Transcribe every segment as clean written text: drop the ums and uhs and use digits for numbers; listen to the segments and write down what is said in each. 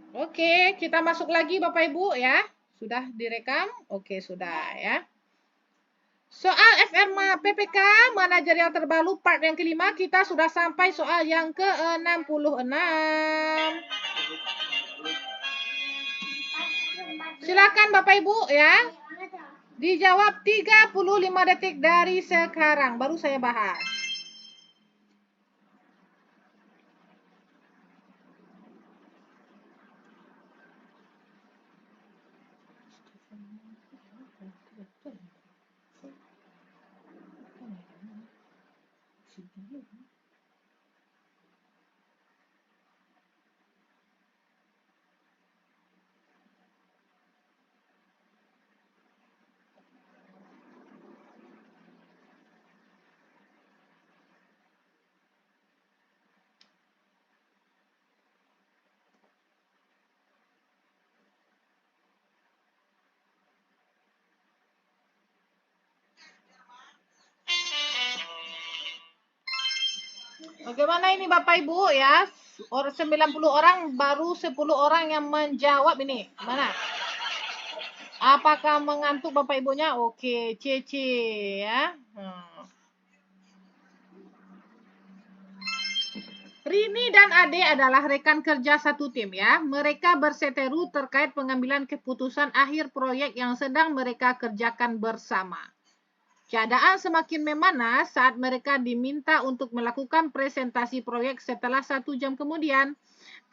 Oke, kita masuk lagi Bapak Ibu ya. Sudah direkam? Oke, sudah ya. Soal FR PPK manajerial terbaru part yang kelima, kita sudah sampai soal yang ke-66. Silakan Bapak Ibu ya. Dijawab 35 detik dari sekarang baru saya bahas. Bagaimana ini Bapak Ibu ya? 90 orang baru 10 orang yang menjawab ini. Mana? Apakah mengantuk Bapak Ibunya? Oke, C ya. Rini dan Ade adalah rekan kerja satu tim ya. Mereka berseteru terkait pengambilan keputusan akhir proyek yang sedang mereka kerjakan bersama. Keadaan semakin memanas saat mereka diminta untuk melakukan presentasi proyek setelah 1 jam kemudian.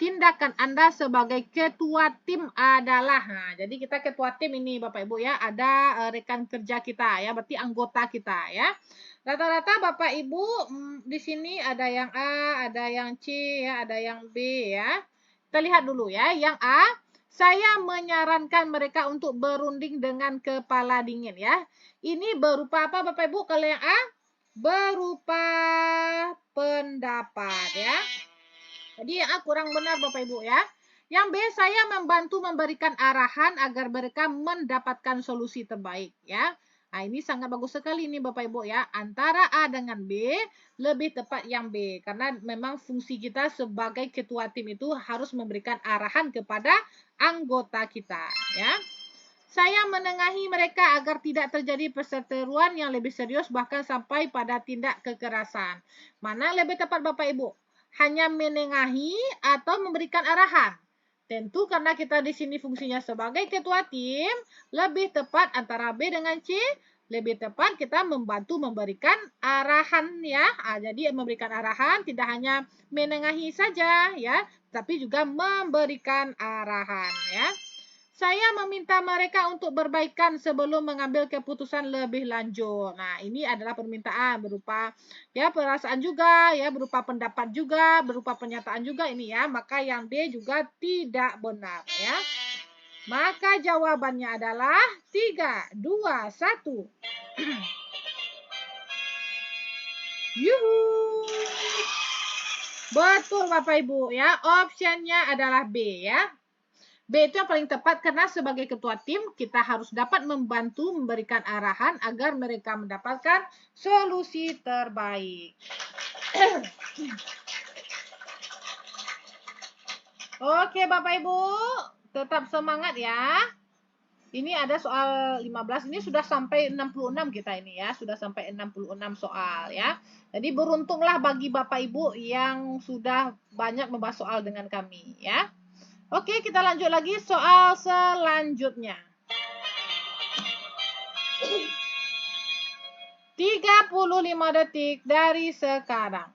Tindakan Anda sebagai ketua tim adalah, nah, jadi kita ketua tim ini Bapak Ibu ya, ada rekan kerja kita ya, berarti anggota kita ya. Rata-rata Bapak Ibu di sini ada yang A, ada yang C ya, ada yang B ya. Kita lihat dulu ya, yang A, saya menyarankan mereka untuk berunding dengan kepala dingin ya. Ini berupa apa Bapak Ibu? Kalau yang A berupa pendapat ya. Jadi yang A kurang benar Bapak Ibu ya. Yang B, saya membantu memberikan arahan agar mereka mendapatkan solusi terbaik ya. Nah, ini sangat bagus sekali nih Bapak Ibu ya. Antara A dengan B, lebih tepat yang B. Karena memang fungsi kita sebagai ketua tim itu harus memberikan arahan kepada anggota kita ya. Saya menengahi mereka agar tidak terjadi perseteruan yang lebih serius bahkan sampai pada tindak kekerasan. Mana lebih tepat Bapak Ibu? Hanya menengahi atau memberikan arahan? Tentu karena kita di sini fungsinya sebagai ketua tim, lebih tepat antara B dengan C, lebih tepat kita membantu memberikan arahan ya. Jadi memberikan arahan tidak hanya menengahi saja ya, tapi juga memberikan arahan ya. Saya meminta mereka untuk berbaikan sebelum mengambil keputusan lebih lanjut. Nah, ini adalah permintaan berupa ya perasaan juga, ya berupa pendapat juga, berupa pernyataan juga ini ya. Maka yang D juga tidak benar ya. Maka jawabannya adalah 3, 2, 1. Yuhu. Betul Bapak Ibu ya. Optionnya adalah B ya. B itu yang paling tepat karena sebagai ketua tim kita harus dapat membantu memberikan arahan agar mereka mendapatkan solusi terbaik. Oke Bapak Ibu, tetap semangat ya. Ini ada soal 15, ini sudah sampai 66 kita ini ya, sudah sampai 66 soal ya. Jadi beruntunglah bagi Bapak Ibu yang sudah banyak membahas soal dengan kami ya. Oke, kita lanjut lagi soal selanjutnya. 35 detik dari sekarang.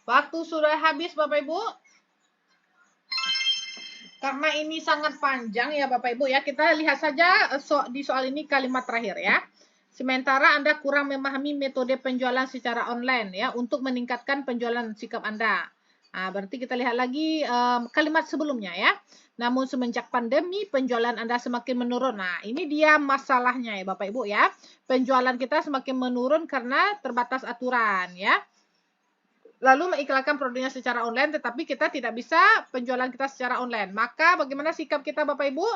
Waktu sudah habis Bapak Ibu. Karena ini sangat panjang ya Bapak Ibu ya, kita lihat saja di soal ini kalimat terakhir ya. Sementara Anda kurang memahami metode penjualan secara online ya untuk meningkatkan penjualan sikap Anda. Nah, berarti kita lihat lagi kalimat sebelumnya ya. Namun semenjak pandemi penjualan Anda semakin menurun. Nah, ini dia masalahnya ya Bapak Ibu ya. Penjualan kita semakin menurun karena terbatas aturan ya. Lalu mengiklankan produknya secara online, tetapi kita tidak bisa penjualan kita secara online. Maka bagaimana sikap kita Bapak Ibu?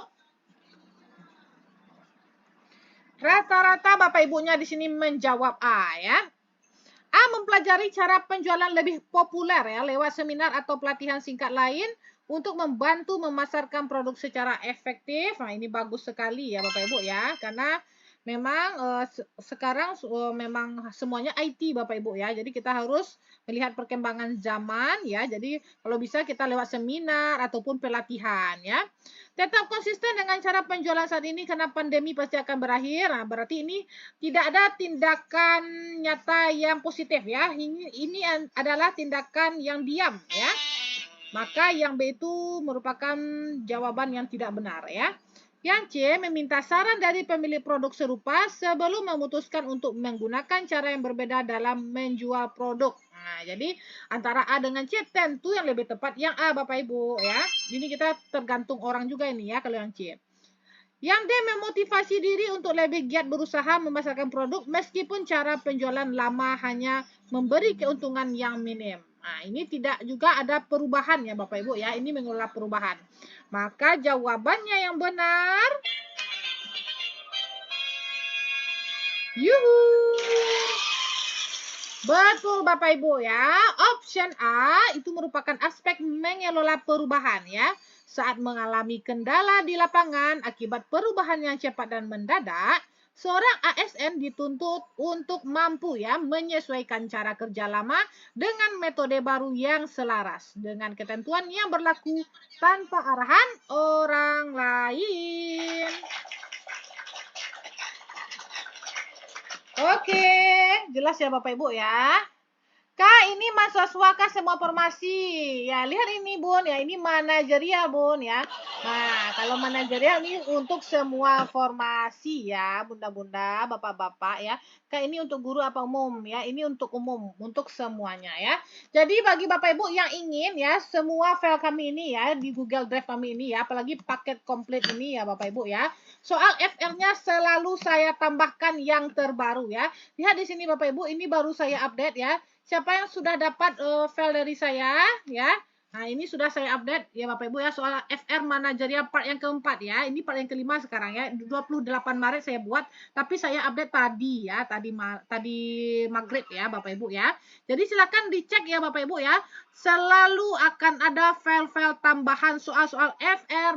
Rata-rata Bapak Ibunya di sini menjawab A ya. A, mempelajari cara penjualan lebih populer ya lewat seminar atau pelatihan singkat lain untuk membantu memasarkan produk secara efektif. Nah, ini bagus sekali ya Bapak Ibu ya, karena memang sekarang memang semuanya IT Bapak Ibu ya. Jadi kita harus melihat perkembangan zaman ya. Jadi kalau bisa kita lewat seminar ataupun pelatihan ya. Tetap konsisten dengan cara penjualan saat ini karena pandemi pasti akan berakhir. Nah, berarti ini tidak ada tindakan nyata yang positif ya. Ini adalah tindakan yang diam ya. Maka yang B itu merupakan jawaban yang tidak benar ya. Yang C, meminta saran dari pemilik produk serupa sebelum memutuskan untuk menggunakan cara yang berbeda dalam menjual produk. Nah, jadi antara A dengan C tentu yang lebih tepat yang A Bapak Ibu ya. Ini kita tergantung orang juga ini ya kalau yang C. Yang D, memotivasi diri untuk lebih giat berusaha memasarkan produk meskipun cara penjualan lama hanya memberi keuntungan yang minim. Nah, ini tidak juga ada perubahan ya Bapak Ibu ya. Ini mengelola perubahan. Maka jawabannya yang benar. Yuhu. Betul Bapak Ibu ya. Option A itu merupakan aspek mengelola perubahan ya. Saat mengalami kendala di lapangan akibat perubahan yang cepat dan mendadak, seorang ASN dituntut untuk mampu ya menyesuaikan cara kerja lama dengan metode baru yang selaras dengan ketentuan yang berlaku tanpa arahan orang lain. Oke, jelas ya Bapak Ibu ya. Kak, ini mahasiswa kah semua formasi? Ya, lihat ini Bun, ya ini manajerial Bun ya. Nah, kalau manajerial ini untuk semua formasi ya, bunda-bunda, bapak-bapak ya. Kak, ini untuk guru apa umum ya? Ini untuk umum, untuk semuanya ya. Jadi bagi Bapak Ibu yang ingin ya, semua file kami ini ya, di Google Drive kami ini ya, apalagi paket komplit ini ya Bapak Ibu ya. Soal FR-nya selalu saya tambahkan yang terbaru ya. Lihat di sini Bapak Ibu, ini baru saya update ya. Siapa yang sudah dapat file dari saya ya? Nah, ini sudah saya update ya Bapak Ibu ya soal FR manajerial part yang keempat ya. Ini part yang kelima sekarang ya. 28 Maret saya buat, tapi saya update tadi ya, tadi maghrib ya Bapak Ibu ya. Jadi silakan dicek ya Bapak Ibu ya. Selalu akan ada file-file tambahan soal-soal FR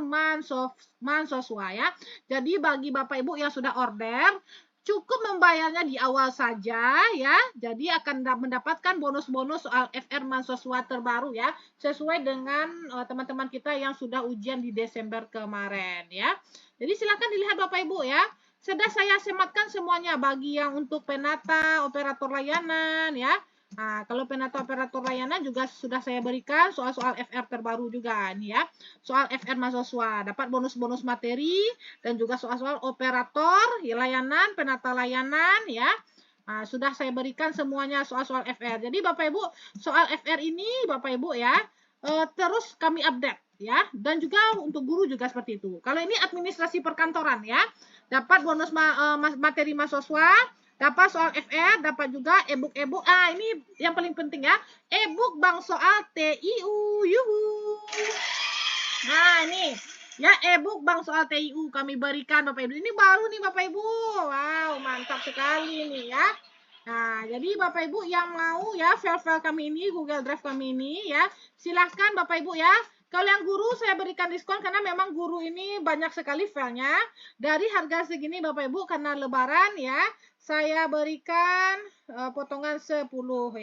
Mansoswa ya. Jadi bagi Bapak Ibu yang sudah order, cukup membayarnya di awal saja ya. Jadi akan mendapatkan bonus-bonus soal FR mahasiswa terbaru ya, sesuai dengan teman-teman kita yang sudah ujian di Desember kemarin ya. Jadi silakan dilihat Bapak Ibu ya. Sudah saya sematkan semuanya bagi yang untuk penata, operator layanan ya. Nah, kalau penata operator layanan juga sudah saya berikan soal-soal FR terbaru juga nih ya. Soal FR mahasiswa dapat bonus-bonus materi dan juga soal-soal operator, layanan, penata layanan ya. Nah, sudah saya berikan semuanya soal-soal FR. Jadi Bapak Ibu, soal FR ini Bapak Ibu ya, terus kami update ya. Dan juga untuk guru juga seperti itu. Kalau ini administrasi perkantoran ya, dapat bonus materi mahasiswa, dapat soal FR, dapat juga e-book. Ah, ini yang paling penting ya. E-book Bang Soal TIU. Yuhu. Nah, ini ya e-book Bang Soal TIU kami berikan Bapak Ibu. Ini baru nih Bapak Ibu. Wow, mantap sekali nih ya. Nah, jadi Bapak Ibu yang mau ya file-file kami ini, Google Drive kami ini ya, silahkan Bapak Ibu ya. Kalau yang guru saya berikan diskon karena memang guru ini banyak sekali filenya. Dari harga segini Bapak Ibu karena lebaran ya, saya berikan potongan 10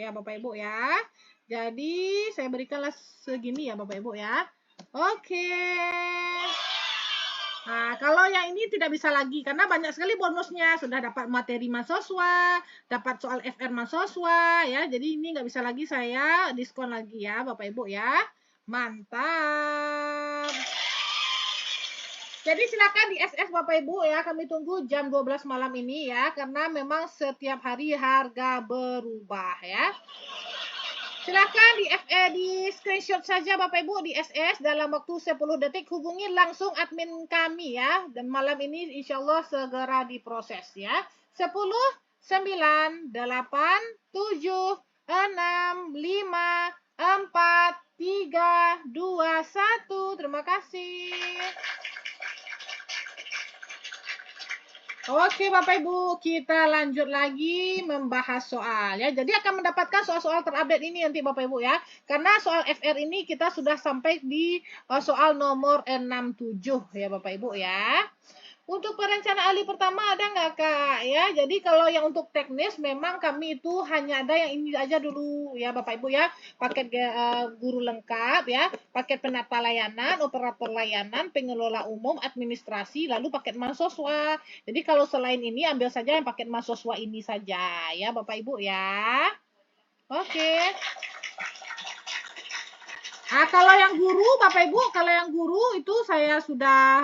ya Bapak Ibu ya. Jadi saya berikanlah segini ya Bapak Ibu ya. Oke. Nah, kalau yang ini tidak bisa lagi karena banyak sekali bonusnya. Sudah dapat materi mahasiswa, dapat soal FR mahasiswa ya. Jadi ini nggak bisa lagi saya diskon lagi ya Bapak Ibu ya. Mantap. Jadi silakan di SS Bapak Ibu ya, kami tunggu jam 12 malam ini ya, karena memang setiap hari harga berubah ya. Silakan di screenshot saja Bapak Ibu di SS dalam waktu 10 detik, hubungi langsung admin kami ya. Dan malam ini insya Allah segera diproses ya. 10, 9, 8, 7, 6, 5, 4, 3, 2, 1. Terima kasih. Oke Bapak Ibu, kita lanjut lagi membahas soal ya. Jadi akan mendapatkan soal-soal terupdate ini nanti Bapak Ibu ya. Karena soal FR ini kita sudah sampai di soal nomor 67 ya Bapak Ibu ya. Untuk perencanaan ahli pertama ada nggak Kak? Ya, jadi kalau yang untuk teknis memang kami itu hanya ada yang ini aja dulu ya Bapak Ibu ya. Paket guru lengkap ya, paket penata layanan, operator layanan, pengelola umum, administrasi, lalu paket mahasiswa. Jadi kalau selain ini ambil saja yang paket mahasiswa ini saja ya Bapak Ibu ya. Oke. Kalau yang guru, Bapak Ibu, kalau yang guru itu saya sudah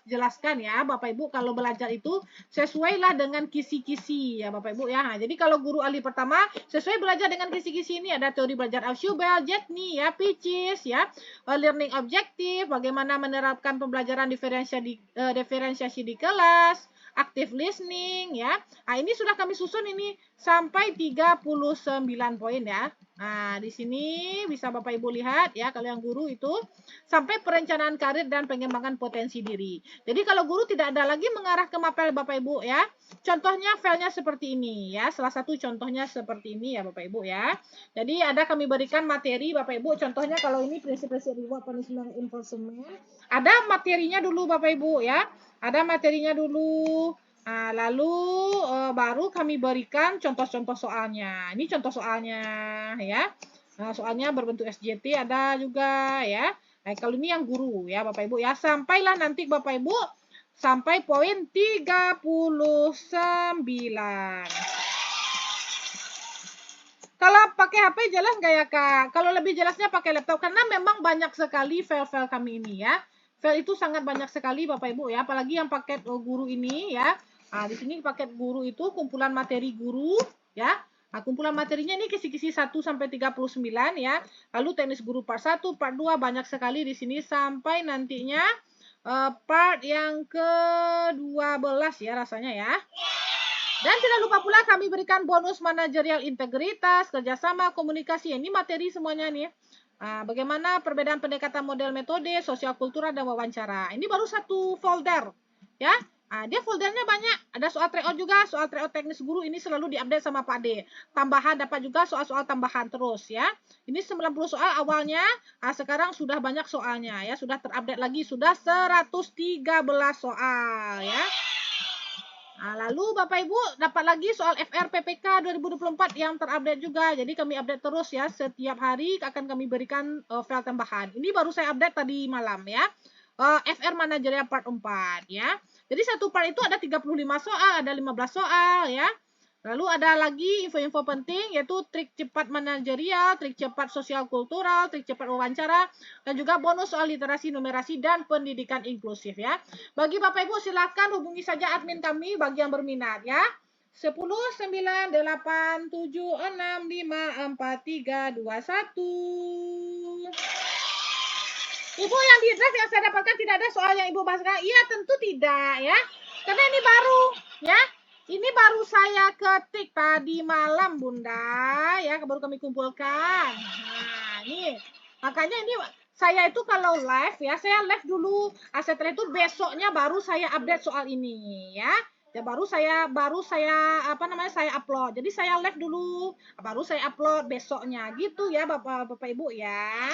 jelaskan ya, Bapak Ibu, kalau belajar itu sesuailah dengan kisi-kisi ya, Bapak Ibu ya. Nah, jadi kalau guru ahli pertama sesuai belajar dengan kisi-kisi ini ada teori belajar Ausubel, Jetney ya, Peaches ya, learning objective, bagaimana menerapkan pembelajaran diferensiasi di kelas, active listening ya. Nah, ini sudah kami susun ini sampai 39 poin ya. Nah, di sini bisa Bapak Ibu lihat ya, kalau yang guru itu sampai perencanaan karir dan pengembangan potensi diri. Jadi kalau guru tidak ada lagi mengarah ke mapel Bapak Ibu ya. Contohnya filenya seperti ini ya. Salah satu contohnya seperti ini ya Bapak Ibu ya. Jadi ada kami berikan materi Bapak Ibu. Contohnya kalau ini prinsip-prinsip reward punishment enforcement. Ada materinya dulu Bapak Ibu ya. Ada materinya dulu. Nah, lalu baru kami berikan contoh-contoh soalnya. Ini contoh soalnya ya. Nah, soalnya berbentuk SJT ada juga ya. Nah, kalau ini yang guru ya Bapak Ibu ya. Sampailah nanti Bapak Ibu sampai poin 39. Kalau pakai HP jelas nggak ya Kak? Kalau lebih jelasnya pakai laptop karena memang banyak sekali file-file kami ini ya. File itu sangat banyak sekali Bapak Ibu ya, apalagi yang paket guru ini ya. Nah, di sini paket guru itu kumpulan materi guru ya. Nah, kumpulan materinya ini kisi-kisi 1 sampai 39 ya. Lalu teknis guru part 1, part 2 banyak sekali di sini sampai nantinya part yang ke-12 ya rasanya ya. Dan tidak lupa pula kami berikan bonus manajerial integritas, kerjasama, komunikasi. Ini materi semuanya nih. Bagaimana perbedaan pendekatan model metode, sosial kultural, dan wawancara. Ini baru satu folder. Ya, dia foldernya banyak. Ada soal tryout juga, soal tryout teknis guru ini selalu diupdate sama Pak D. Tambahan dapat juga soal-soal tambahan terus ya. Ini 90 soal awalnya, sekarang sudah banyak soalnya ya, sudah terupdate lagi, sudah 113 soal ya. Nah, lalu Bapak Ibu dapat lagi soal FR PPK 2024 yang terupdate juga. Jadi kami update terus ya. Setiap hari akan kami berikan file tambahan. Ini baru saya update tadi malam ya. FR Manajerial Part 4 ya. Jadi satu part itu ada 35 soal, ada 15 soal ya. Lalu ada lagi info-info penting yaitu trik cepat manajerial, trik cepat sosial kultural, trik cepat wawancara, dan juga bonus soal literasi, numerasi, dan pendidikan inklusif ya. Bagi Bapak Ibu silakan hubungi saja admin kami bagi yang berminat ya. 10 9 8 7 6 5 4 3 2 1. Ibu yang di draft yang saya dapatkan tidak ada soal yang Ibu bahas sekarang. Iya, tentu tidak ya. Karena ini baru ya. Ini baru saya ketik tadi malam, Bunda, ya, baru kami kumpulkan. Nah, ini. Makanya ini saya itu kalau live ya, saya live dulu. Setelah itu besoknya baru saya update soal ini, ya. Ya baru saya saya upload. Jadi saya live dulu, baru saya upload besoknya. Gitu ya, Bapak Ibu ya.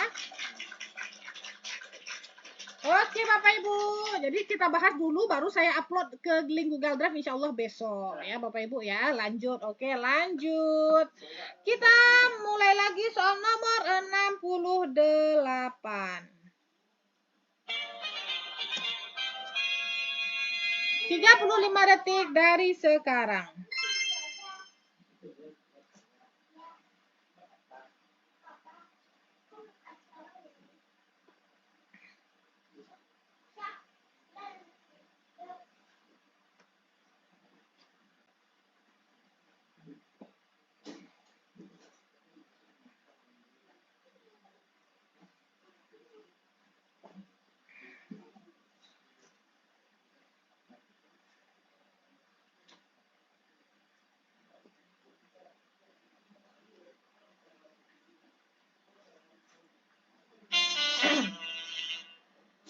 Oke Bapak Ibu, jadi kita bahas dulu baru saya upload ke link Google Drive insya Allah besok ya Bapak Ibu ya. Lanjut, oke lanjut. Kita mulai lagi soal nomor 68. 35 detik dari sekarang.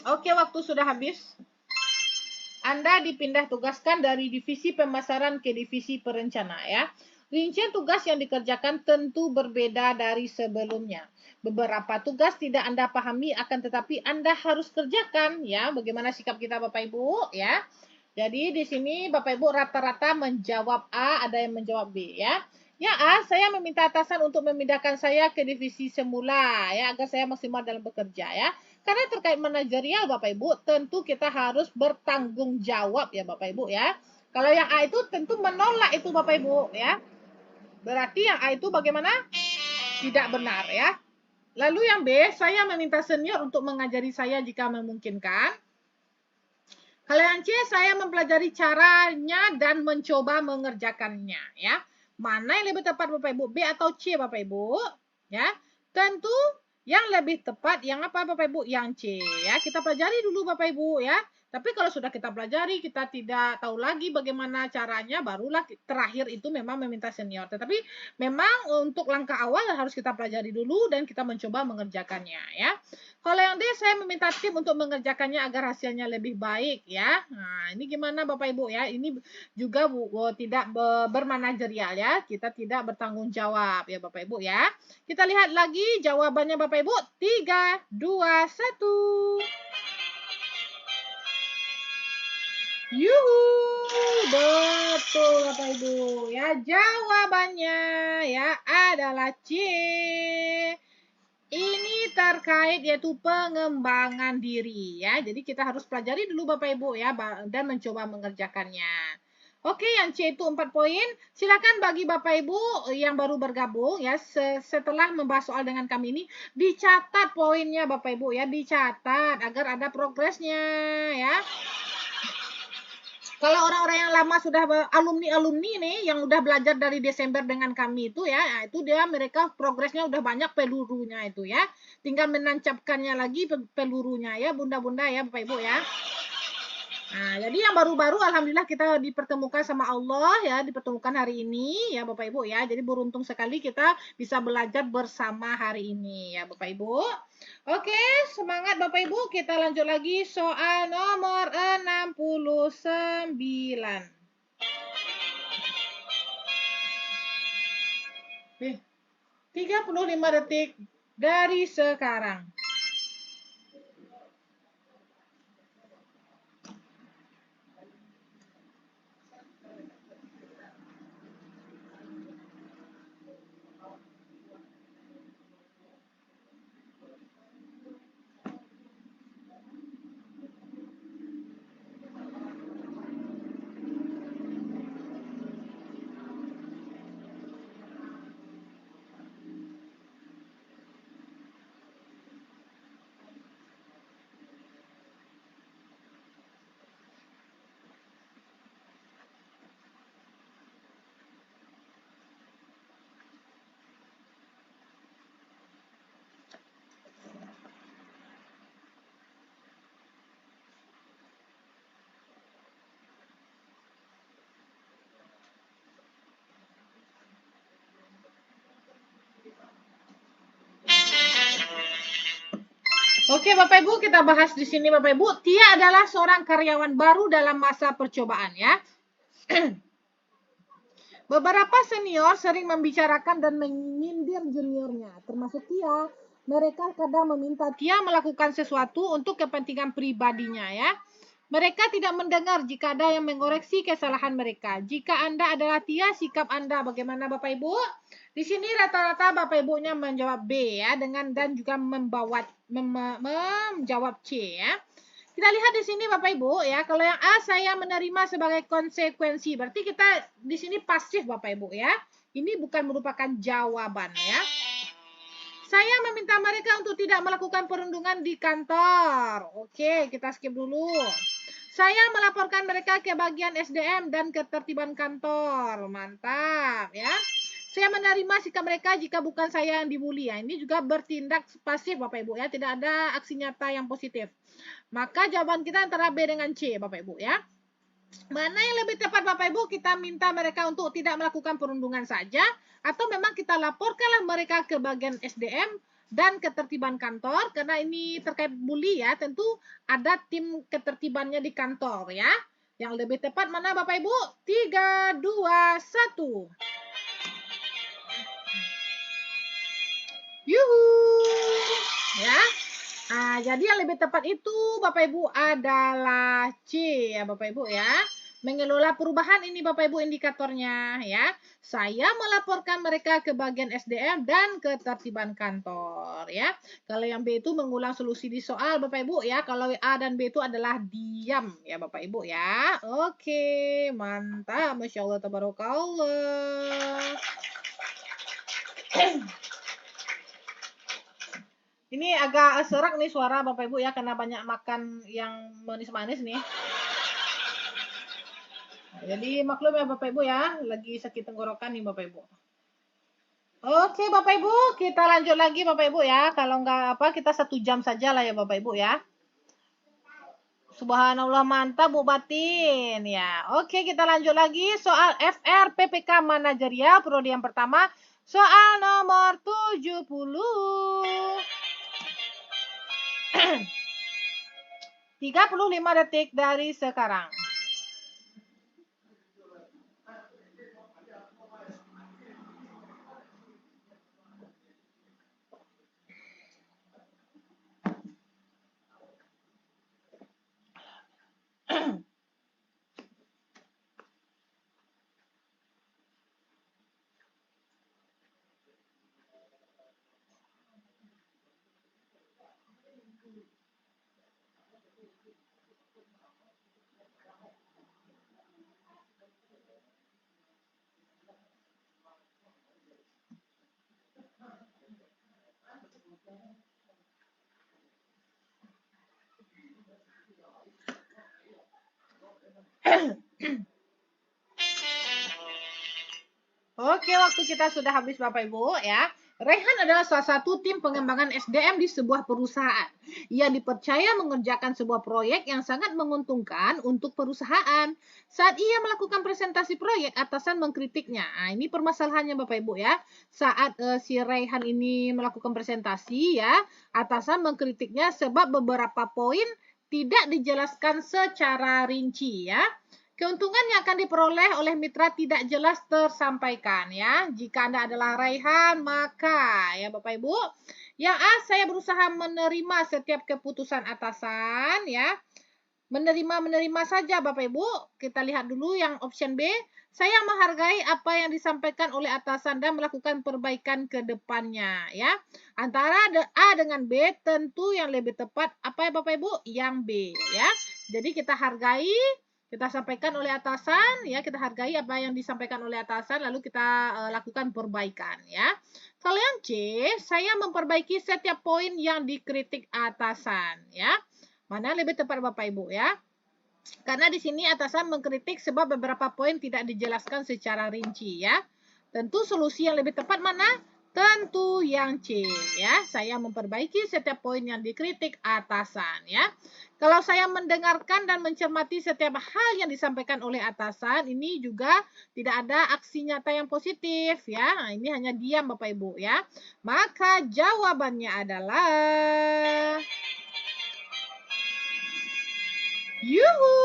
Oke, waktu sudah habis. Anda dipindah tugaskan dari divisi pemasaran ke divisi perencana ya. Rincian tugas yang dikerjakan tentu berbeda dari sebelumnya. Beberapa tugas tidak Anda pahami akan tetapi Anda harus kerjakan ya. Bagaimana sikap kita Bapak Ibu ya. Jadi di sini Bapak Ibu rata-rata menjawab A, ada yang menjawab B ya. Ya A, saya meminta atasan untuk memindahkan saya ke divisi semula ya agar saya maksimal dalam bekerja ya. Karena terkait manajerial Bapak Ibu, tentu kita harus bertanggung jawab ya Bapak Ibu ya. Kalau yang A itu tentu menolak itu Bapak Ibu ya. Berarti yang A itu bagaimana? Tidak benar ya. Lalu yang B, saya meminta senior untuk mengajari saya jika memungkinkan. Kalau yang C, saya mempelajari caranya dan mencoba mengerjakannya ya. Mana yang lebih tepat Bapak Ibu? B atau C Bapak Ibu? Ya. Tentu yang lebih tepat yang apa Bapak Ibu? Yang C ya. Kita pelajari dulu Bapak Ibu ya. Tapi kalau sudah kita pelajari, kita tidak tahu lagi bagaimana caranya, barulah terakhir itu memang meminta senior. Tetapi memang untuk langkah awal harus kita pelajari dulu dan kita mencoba mengerjakannya ya. Kalau yang D, saya meminta tim untuk mengerjakannya agar hasilnya lebih baik ya. Nah, ini gimana Bapak Ibu ya? Ini juga tidak bermanajerial ya. Kita tidak bertanggung jawab ya Bapak Ibu ya. Kita lihat lagi jawabannya Bapak Ibu. 3, 2, 1. Yuhu, betul Bapak Ibu ya. Jawabannya ya adalah C. Ini terkait yaitu pengembangan diri ya. Jadi kita harus pelajari dulu Bapak Ibu ya dan mencoba mengerjakannya. Oke, yang C itu 4 poin. Silakan bagi Bapak Ibu yang baru bergabung ya setelah membahas soal dengan kami ini dicatat poinnya Bapak Ibu ya, dicatat agar ada progresnya ya. Kalau orang-orang yang lama sudah alumni-alumni nih yang udah belajar dari Desember dengan kami itu ya, nah itu mereka progresnya udah banyak pelurunya itu ya. Tinggal menancapkannya lagi pelurunya ya, bunda-bunda ya, Bapak Ibu ya. Nah, jadi yang baru-baru alhamdulillah kita dipertemukan sama Allah ya, dipertemukan hari ini ya Bapak Ibu ya. Jadi beruntung sekali kita bisa belajar bersama hari ini ya Bapak Ibu. Oke, semangat Bapak Ibu. Kita lanjut lagi soal nomor 69. 35 detik dari sekarang. Oke Bapak Ibu, kita bahas di sini Bapak Ibu. Tia adalah seorang karyawan baru dalam masa percobaan ya. Beberapa senior sering membicarakan dan menyindir juniornya, termasuk Tia. Mereka kadang meminta Tia melakukan sesuatu untuk kepentingan pribadinya ya. Mereka tidak mendengar jika ada yang mengoreksi kesalahan mereka. Jika Anda adalah Tia, sikap Anda bagaimana Bapak Ibu? Di sini rata-rata Bapak Ibunya menjawab B ya dan juga menjawab C ya. Kita lihat di sini Bapak Ibu ya. Kalau yang A saya menerima sebagai konsekuensi. Berarti kita di sini pasif Bapak Ibu ya. Ini bukan merupakan jawaban ya. Saya meminta mereka untuk tidak melakukan perundungan di kantor. Oke, kita skip dulu. Saya melaporkan mereka ke bagian SDM dan ketertiban kantor. Mantap ya. Saya menerima sikap mereka jika bukan saya yang dibully. Ya, ini juga bertindak pasif Bapak Ibu ya. Tidak ada aksi nyata yang positif. Maka jawaban kita antara B dengan C Bapak Ibu ya. Mana yang lebih tepat Bapak Ibu? Kita minta mereka untuk tidak melakukan perundungan saja. Atau memang kita laporkanlah mereka ke bagian SDM dan ketertiban kantor. Karena ini terkait bully ya, tentu ada tim ketertibannya di kantor ya. Yang lebih tepat mana Bapak Ibu? 3, 2, 1. Yuhu. Ya. Nah, jadi yang lebih tepat itu Bapak Ibu adalah C ya Bapak Ibu ya. Mengelola perubahan ini Bapak Ibu indikatornya ya. Saya melaporkan mereka ke bagian SDM dan ketertiban kantor ya. Kalau yang B itu mengulang solusi di soal Bapak Ibu ya. Kalau A dan B itu adalah diam ya Bapak Ibu ya. Oke, mantap. Masya Allah, tabarakallah. Ini agak serak nih suara Bapak Ibu ya, karena banyak makan yang manis-manis nih. Jadi maklum ya Bapak Ibu ya, lagi sakit tenggorokan nih Bapak Ibu. Oke Bapak Ibu, kita lanjut lagi Bapak Ibu ya. Kalau nggak apa, kita 1 jam saja lah ya Bapak Ibu ya. Subhanallah, mantap Bu Batin ya. Oke, kita lanjut lagi soal FR PPK Manajerial prodi yang pertama. Soal nomor 70. 35 detik dari sekarang. Oke, waktu kita sudah habis Bapak Ibu ya. Raihan adalah salah satu tim pengembangan SDM di sebuah perusahaan. Ia dipercaya mengerjakan sebuah proyek yang sangat menguntungkan untuk perusahaan. Saat ia melakukan presentasi proyek, atasan mengkritiknya. Nah, ini permasalahannya Bapak Ibu ya. Saat si Raihan ini melakukan presentasi ya, atasan mengkritiknya sebab beberapa poin tidak dijelaskan secara rinci ya. Keuntungan yang akan diperoleh oleh mitra tidak jelas tersampaikan ya. Jika Anda adalah Raihan, maka ya Bapak Ibu, yang A, saya berusaha menerima setiap keputusan atasan ya. Menerima saja Bapak Ibu. Kita lihat dulu yang option B. Saya menghargai apa yang disampaikan oleh atasan dan melakukan perbaikan ke depannya ya. Antara A dengan B, tentu yang lebih tepat apa ya Bapak Ibu? Yang B ya. Jadi kita hargai, kita sampaikan oleh atasan ya, kita hargai apa yang disampaikan oleh atasan, lalu kita lakukan perbaikan ya. Kalau yang C, saya memperbaiki setiap poin yang dikritik atasan ya. Mana lebih tepat Bapak Ibu ya? Karena di sini atasan mengkritik sebab beberapa poin tidak dijelaskan secara rinci ya. Tentu solusi yang lebih tepat mana? Tentu yang C ya. Saya memperbaiki setiap poin yang dikritik atasan ya. Kalau saya mendengarkan dan mencermati setiap hal yang disampaikan oleh atasan, ini juga tidak ada aksi nyata yang positif ya. Nah, ini hanya diam Bapak Ibu ya. Maka jawabannya adalah yuhu.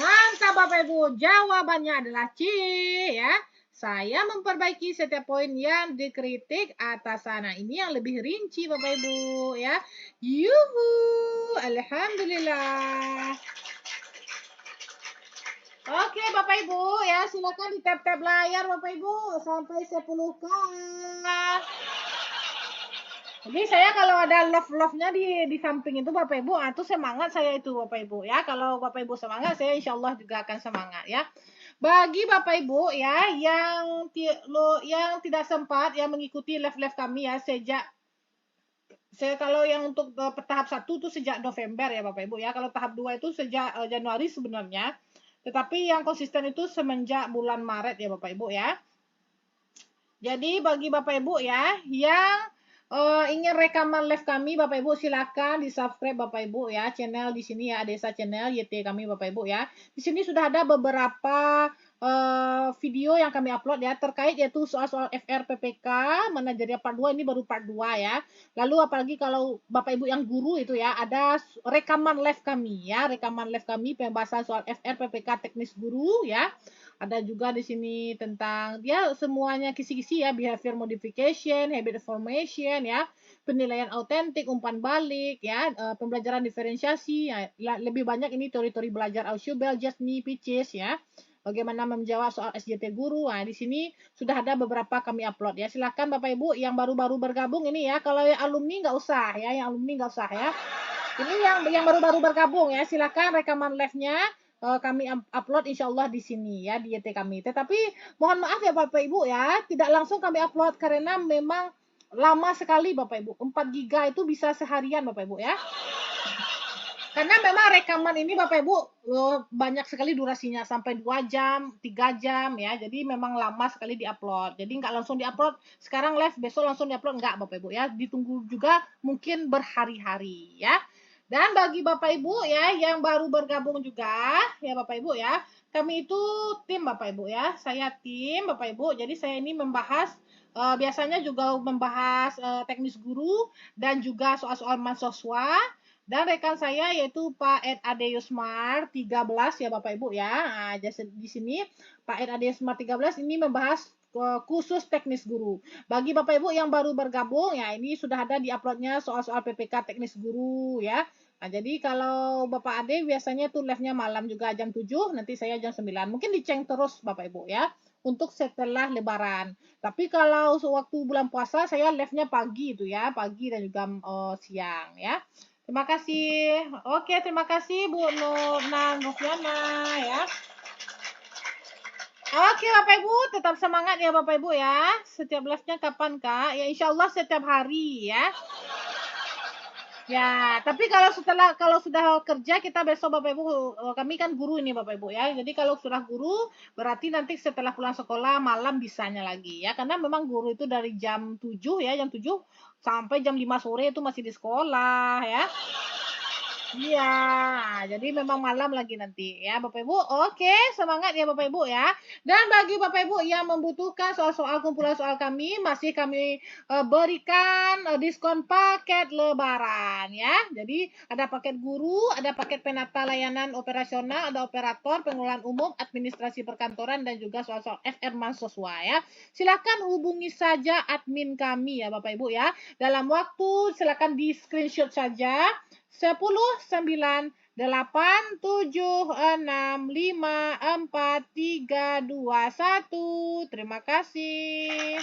Mantap Bapak Ibu, jawabannya adalah C ya. Saya memperbaiki setiap poin yang dikritik atasan. Nah, ini yang lebih rinci Bapak Ibu ya. Yuhu, alhamdulillah. Oke Bapak Ibu ya, silakan di tap-tap layar Bapak Ibu sampai 10K. Jadi saya kalau ada love-love-nya di samping itu Bapak Ibu, itu semangat saya itu Bapak Ibu ya. Kalau Bapak Ibu semangat, saya insya Allah juga akan semangat ya. Bagi Bapak Ibu ya yang tidak sempat ya mengikuti live-live kami ya sejak kalau yang untuk tahap 1 itu sejak November ya Bapak Ibu ya. Kalau tahap 2 itu sejak Januari sebenarnya. Tetapi yang konsisten itu semenjak bulan Maret ya Bapak Ibu ya. Jadi bagi Bapak Ibu ya yang ingin rekaman live kami Bapak Ibu silakan di-subscribe Bapak Ibu ya channel di sini ya Desa Channel YT kami Bapak Ibu ya. Di sini sudah ada beberapa video yang kami upload ya terkait yaitu soal-soal FR PPK manajerial part 2 ini baru part 2 ya. Lalu apalagi kalau Bapak Ibu yang guru itu ya ada rekaman live kami ya, rekaman live kami pembahasan soal FR PPK teknis guru ya. Ada juga di sini tentang ya semuanya kisi-kisi ya behavior modification, habit formation ya, penilaian autentik, umpan balik ya, pembelajaran diferensiasi ya, lebih banyak ini teori-teori belajar Ausubel, Jasny, Peaches ya. Bagaimana menjawab soal SJT guru. Nah, di sini sudah ada beberapa kami upload ya. Silakan Bapak Ibu yang baru-baru bergabung ini ya. Kalau yang alumni nggak usah ya, yang alumni nggak usah ya. Ini yang baru-baru bergabung ya. Silakan rekaman live-nya kami upload insya Allah di sini ya di YT kami. Tetapi mohon maaf ya Bapak Ibu ya, tidak langsung kami upload karena memang lama sekali Bapak Ibu. 4 giga itu bisa seharian Bapak Ibu ya. Karena memang rekaman ini Bapak Ibu banyak sekali durasinya sampai 2 jam, 3 jam ya. Jadi memang lama sekali diupload. Jadi nggak langsung diupload sekarang live besok langsung diupload enggak Bapak Ibu ya. Ditunggu juga mungkin berhari-hari ya. Dan bagi Bapak Ibu ya yang baru bergabung juga ya Bapak Ibu ya. Kami itu tim Bapak Ibu ya. Saya tim Bapak Ibu. Jadi saya ini membahas biasanya juga membahas teknis guru dan juga soal-soal mahasiswa. Dan rekan saya yaitu Pak Ed Adeyusmar 13 ya Bapak Ibu ya. Nah, di sini Pak Ed Adeyusmar 13 ini membahas khusus teknis guru. Bagi Bapak Ibu yang baru bergabung ya ini sudah ada di uploadnya soal-soal PPK teknis guru ya. Nah, jadi kalau Bapak Ade biasanya tuh live-nya malam juga jam 7, nanti saya jam 9. Mungkin diceng terus Bapak Ibu ya untuk setelah lebaran. Tapi kalau waktu bulan puasa saya live-nya pagi itu ya, pagi dan juga siang ya. Terima kasih. Oke, terima kasih Bu Noviana ya. Oke Bapak Ibu, tetap semangat ya Bapak Ibu ya. Setiap live-nya kapan Kak? Ya insya Allah setiap hari ya. Ya, tapi kalau sudah kerja kita besok Bapak Ibu kami kan guru ini Bapak Ibu ya. Jadi kalau sudah guru berarti nanti setelah pulang sekolah malam bisanya lagi ya. Karena memang guru itu dari jam 7 ya, jam 7 sampai jam 5 sore itu masih di sekolah ya. Iya, jadi memang malam lagi nanti ya Bapak Ibu. Oke, semangat ya Bapak Ibu ya. Dan bagi Bapak Ibu yang membutuhkan soal-soal kumpulan soal kami, masih kami berikan diskon paket lebaran ya. Jadi ada paket guru, ada paket penata layanan operasional, ada operator, pengelolaan umum, administrasi perkantoran dan juga soal-soal FR mahasiswa ya. Silakan hubungi saja admin kami ya Bapak Ibu ya. Dalam waktu silakan di screenshot saja 10, 9, 8, 7, 6, 5, 4, 3, 2, 1. Terima kasih.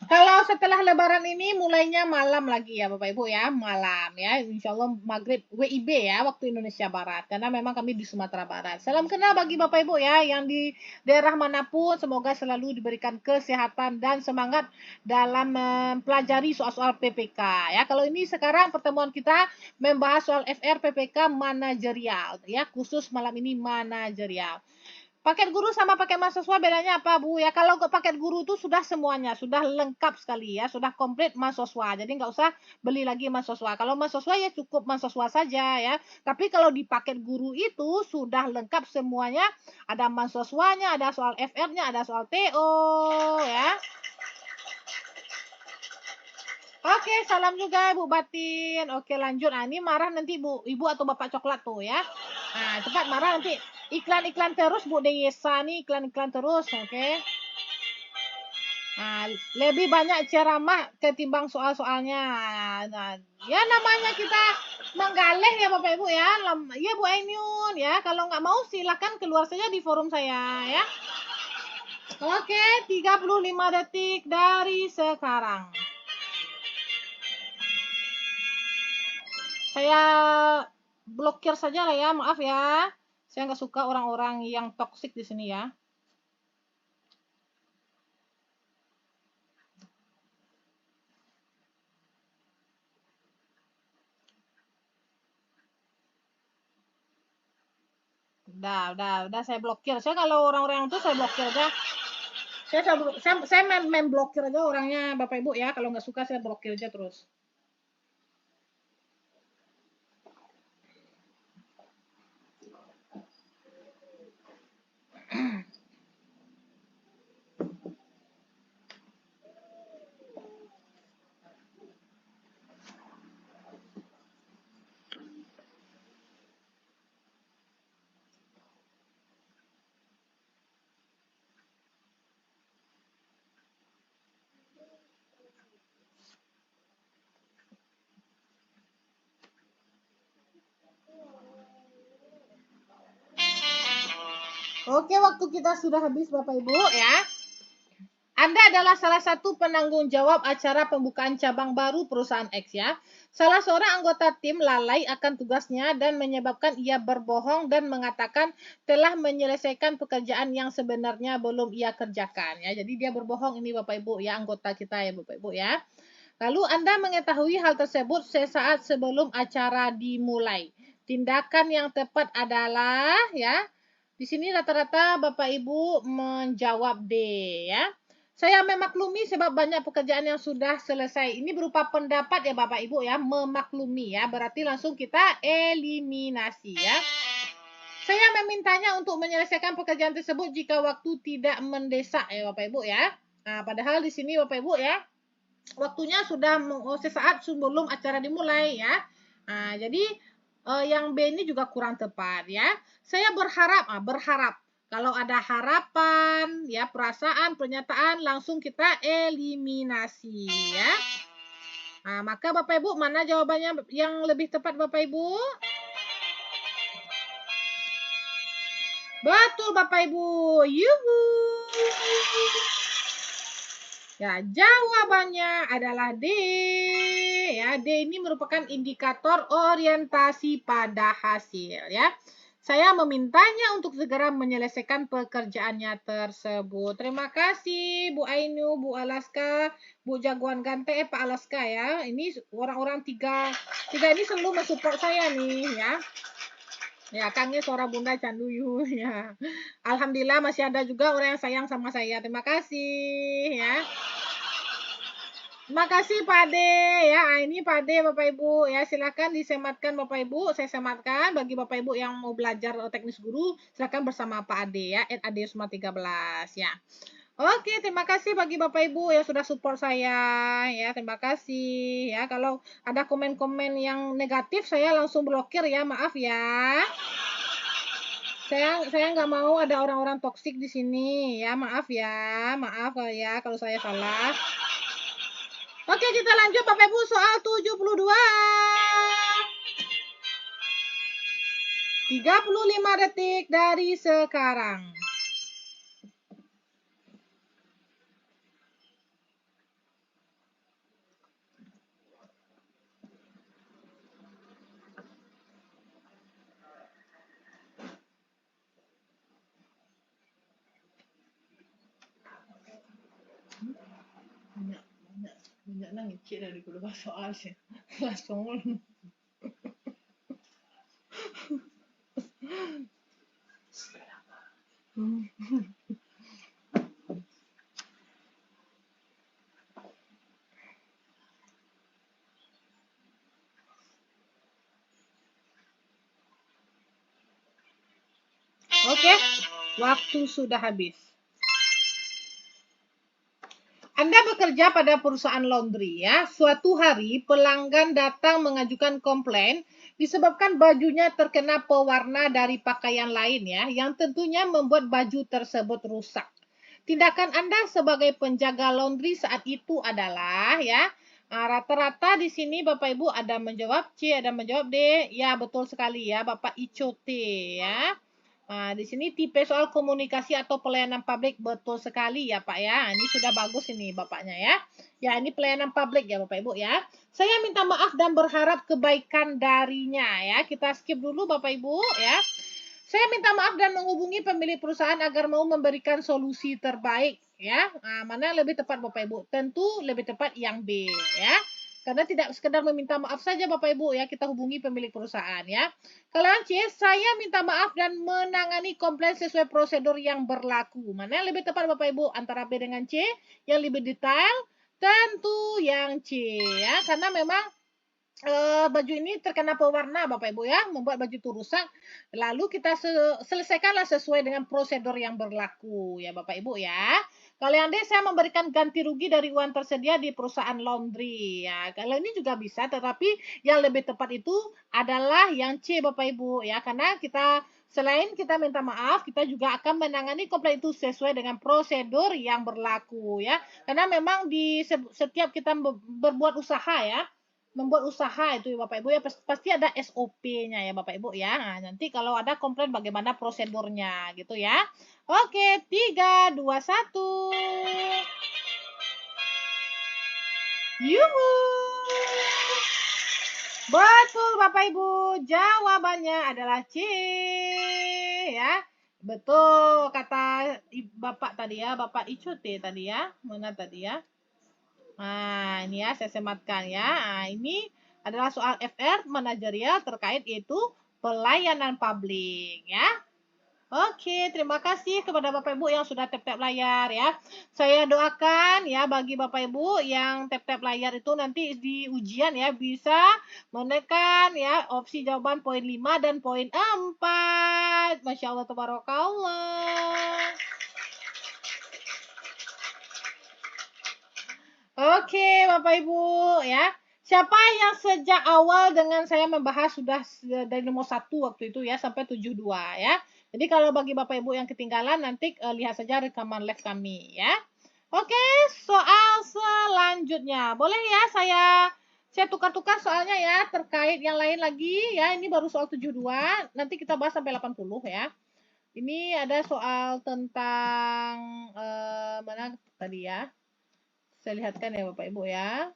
Kalau setelah lebaran ini mulainya malam lagi ya Bapak Ibu ya, malam ya. Insya Allah maghrib WIB ya, waktu Indonesia Barat. Karena memang kami di Sumatera Barat. Salam kenal bagi Bapak Ibu ya, yang di daerah manapun. Semoga selalu diberikan kesehatan dan semangat dalam mempelajari soal-soal PPK ya. Kalau ini sekarang pertemuan kita membahas soal FR PPK manajerial ya, khusus malam ini manajerial. Paket guru sama paket mahasiswa bedanya apa Bu ya? Kalau paket guru itu sudah semuanya, sudah lengkap sekali ya, sudah komplit mahasiswa. Jadi nggak usah beli lagi mahasiswa. Kalau mahasiswa ya cukup mahasiswa saja ya. Tapi kalau di paket guru itu sudah lengkap semuanya. Ada mahasiswanya, ada soal FR-nya, ada soal TO ya. Oke, salam juga Bu Batin. Oke, lanjut. Nah, ini marah nanti Bu, Ibu atau Bapak Coklat tuh ya. Nah, cepat marah nanti. Iklan-iklan terus Bu Desa nih, iklan-iklan terus, oke. Nah, lebih banyak ceramah ketimbang soal-soalnya. Nah, ya namanya kita menggaleh ya Bapak Ibu ya. Ya Bu Ainun ya, kalau nggak mau silakan keluar saja di forum saya ya. Oke, 35 detik dari sekarang. Saya blokir saja lah ya, maaf ya. Saya nggak suka orang-orang yang toksik di sini ya. Udah saya blokir. Saya kalau orang-orang itu saya blokir aja. Saya main blokir aja orangnya Bapak Ibu ya. Kalau nggak suka saya blokir aja terus. Oke, waktu kita sudah habis Bapak Ibu ya. Anda adalah salah satu penanggung jawab acara pembukaan cabang baru perusahaan X ya. Salah seorang anggota tim lalai akan tugasnya dan menyebabkan ia berbohong dan mengatakan telah menyelesaikan pekerjaan yang sebenarnya belum ia kerjakan ya. Jadi dia berbohong ini Bapak Ibu ya, anggota kita ya Bapak Ibu ya. Lalu Anda mengetahui hal tersebut sesaat sebelum acara dimulai. Tindakan yang tepat adalah ya. Di sini rata-rata Bapak Ibu menjawab D ya. Saya memaklumi sebab banyak pekerjaan yang sudah selesai. Ini berupa pendapat ya Bapak Ibu ya, memaklumi ya. Berarti langsung kita eliminasi ya. Saya memintanya untuk menyelesaikan pekerjaan tersebut jika waktu tidak mendesak ya Bapak Ibu ya. Nah, padahal di sini Bapak Ibu ya, waktunya sudah sesaat sebelum acara dimulai ya. Nah, jadi yang B ini juga kurang tepat ya. Saya berharap kalau ada harapan, ya perasaan, pernyataan langsung kita eliminasi ya. Nah, maka Bapak Ibu mana jawabannya yang lebih tepat Bapak Ibu? Betul Bapak Ibu. Yuhu. Ya, jawabannya adalah D. Ya, D ini merupakan indikator orientasi pada hasil ya. Saya memintanya untuk segera menyelesaikan pekerjaannya tersebut. Terima kasih Bu Ainu, Bu Alaska, Bu Jagoan Gante, Pak Alaska ya. Ini orang-orang tiga ini selalu mensupport saya nih ya. Ya, kangen suara Bunda Canduyu ya. Alhamdulillah masih ada juga orang yang sayang sama saya. Terima kasih ya. Terima kasih Pak Ade ya. Ini Pak Ade Bapak Ibu ya, silakan disematkan Bapak Ibu. Saya sematkan bagi Bapak Ibu yang mau belajar teknis guru, silakan bersama Pak Ade ya, @adesma13 ya. Oke, terima kasih bagi Bapak Ibu yang sudah support saya ya. Terima kasih ya. Kalau ada komen-komen yang negatif saya langsung blokir ya. Maaf ya. Saya nggak mau ada orang-orang toksik di sini ya. Maaf ya. Maaf ya kalau saya salah. Oke, kita lanjut Bapak Ibu soal 72. 35 detik dari sekarang. Banyak nangis dari kuliah soal sih. Langsung. Oke, waktu sudah habis. Anda bekerja pada perusahaan laundry ya. Suatu hari pelanggan datang mengajukan komplain disebabkan bajunya terkena pewarna dari pakaian lain ya, yang tentunya membuat baju tersebut rusak. Tindakan Anda sebagai penjaga laundry saat itu adalah ya, rata-rata di sini Bapak Ibu ada menjawab C, ada menjawab D. Ya, betul sekali ya, Bapak Ico T ya. Nah, di sini tipe soal komunikasi atau pelayanan publik betul sekali ya Pak ya. Ini sudah bagus ini Bapaknya ya. Ya, ini pelayanan publik ya Bapak Ibu ya. Saya minta maaf dan berharap kebaikan darinya ya. Kita skip dulu Bapak Ibu ya. Saya minta maaf dan menghubungi pemilik perusahaan agar mau memberikan solusi terbaik ya. Nah, mana lebih tepat Bapak Ibu? Tentu lebih tepat yang B ya. Karena tidak sekedar meminta maaf saja Bapak Ibu ya, kita hubungi pemilik perusahaan ya. Kalau yang C, saya minta maaf dan menangani komplain sesuai prosedur yang berlaku. Mana yang lebih tepat Bapak Ibu? Antara B dengan C, yang lebih detail? Tentu yang C ya, karena memang baju ini terkena pewarna Bapak Ibu ya, membuat baju itu rusak, lalu kita selesaikanlah sesuai dengan prosedur yang berlaku ya Bapak Ibu ya. Kalau yang D, saya memberikan ganti rugi dari uang tersedia di perusahaan laundry ya. Kalau ini juga bisa, tetapi yang lebih tepat itu adalah yang C Bapak Ibu ya, karena kita selain kita minta maaf, kita juga akan menangani komplain itu sesuai dengan prosedur yang berlaku ya. Karena memang di setiap kita berbuat usaha ya, membuat usaha itu ya Bapak Ibu ya, pasti ada SOP-nya ya Bapak Ibu ya. Nah, nanti kalau ada komplain bagaimana prosedurnya gitu ya. Oke, 3, 2, 1. Yuhu. Betul Bapak Ibu, jawabannya adalah C ya. Betul kata Bapak tadi ya, Bapak Icuti tadi ya. Mana tadi ya? Nah, ini ya saya sematkan ya. Nah, ini adalah soal FR manajerial terkait yaitu pelayanan publik ya. Oke, terima kasih kepada Bapak Ibu yang sudah tap-tap layar ya. Saya doakan ya bagi Bapak Ibu yang tap-tap layar itu nanti di ujian ya bisa menekan ya opsi jawaban poin 5 dan poin 4. Masya Allah, tabarakallah. Oke, Bapak Ibu ya. Siapa yang sejak awal dengan saya membahas sudah dari nomor 1 waktu itu ya sampai 72 ya. Jadi kalau bagi Bapak Ibu yang ketinggalan nanti lihat saja rekaman live kami ya. Oke, soal selanjutnya. Boleh ya saya tukar-tukar soalnya ya terkait yang lain lagi ya. Ini baru soal 72, nanti kita bahas sampai 80 ya. Ini ada soal tentang mana tadi ya? Saya lihatkan ya Bapak Ibu ya.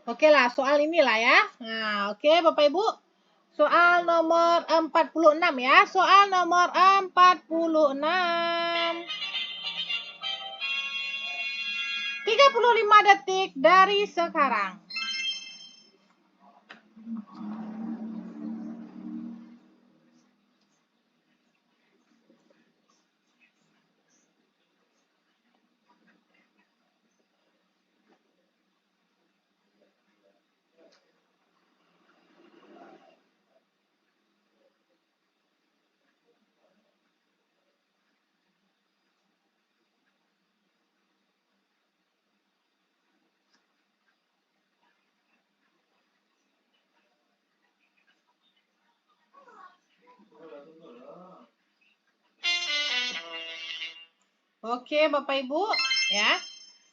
Oke lah, soal inilah ya. Nah, oke Bapak Ibu. Soal nomor 46 ya. Soal nomor 46. 35 detik dari sekarang. Oke Bapak Ibu ya.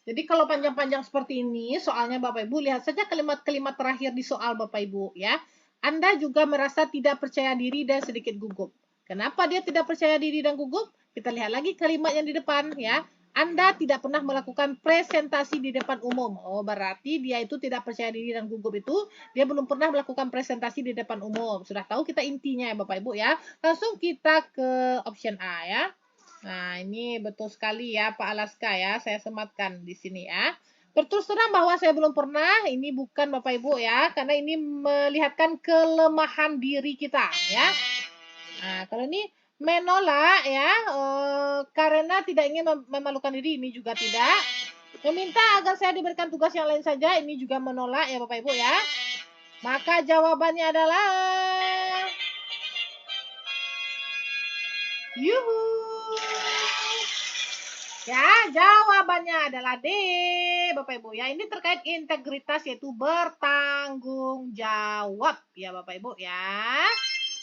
Jadi kalau panjang-panjang seperti ini soalnya Bapak Ibu, lihat saja kalimat-kalimat terakhir di soal Bapak Ibu ya. Anda juga merasa tidak percaya diri dan sedikit gugup. Kenapa dia tidak percaya diri dan gugup? Kita lihat lagi kalimat yang di depan ya. Anda tidak pernah melakukan presentasi di depan umum. Oh, berarti dia itu tidak percaya diri dan gugup itu dia belum pernah melakukan presentasi di depan umum. Sudah tahu kita intinya ya Bapak Ibu ya. Langsung kita ke option A ya. Nah, ini betul sekali ya Pak Alaska ya, saya sematkan di sini ya. Berterus terang bahwa saya belum pernah, ini bukan Bapak Ibu ya, karena ini melihatkan kelemahan diri kita ya. Nah, kalau ini menolak ya, karena tidak ingin memalukan diri, ini juga tidak. Meminta agar saya diberikan tugas yang lain saja, ini juga menolak ya Bapak Ibu ya. Maka jawabannya adalah yuhu. Ya, jawabannya adalah D, Bapak Ibu ya. Ini terkait integritas yaitu bertanggung jawab ya Bapak Ibu ya.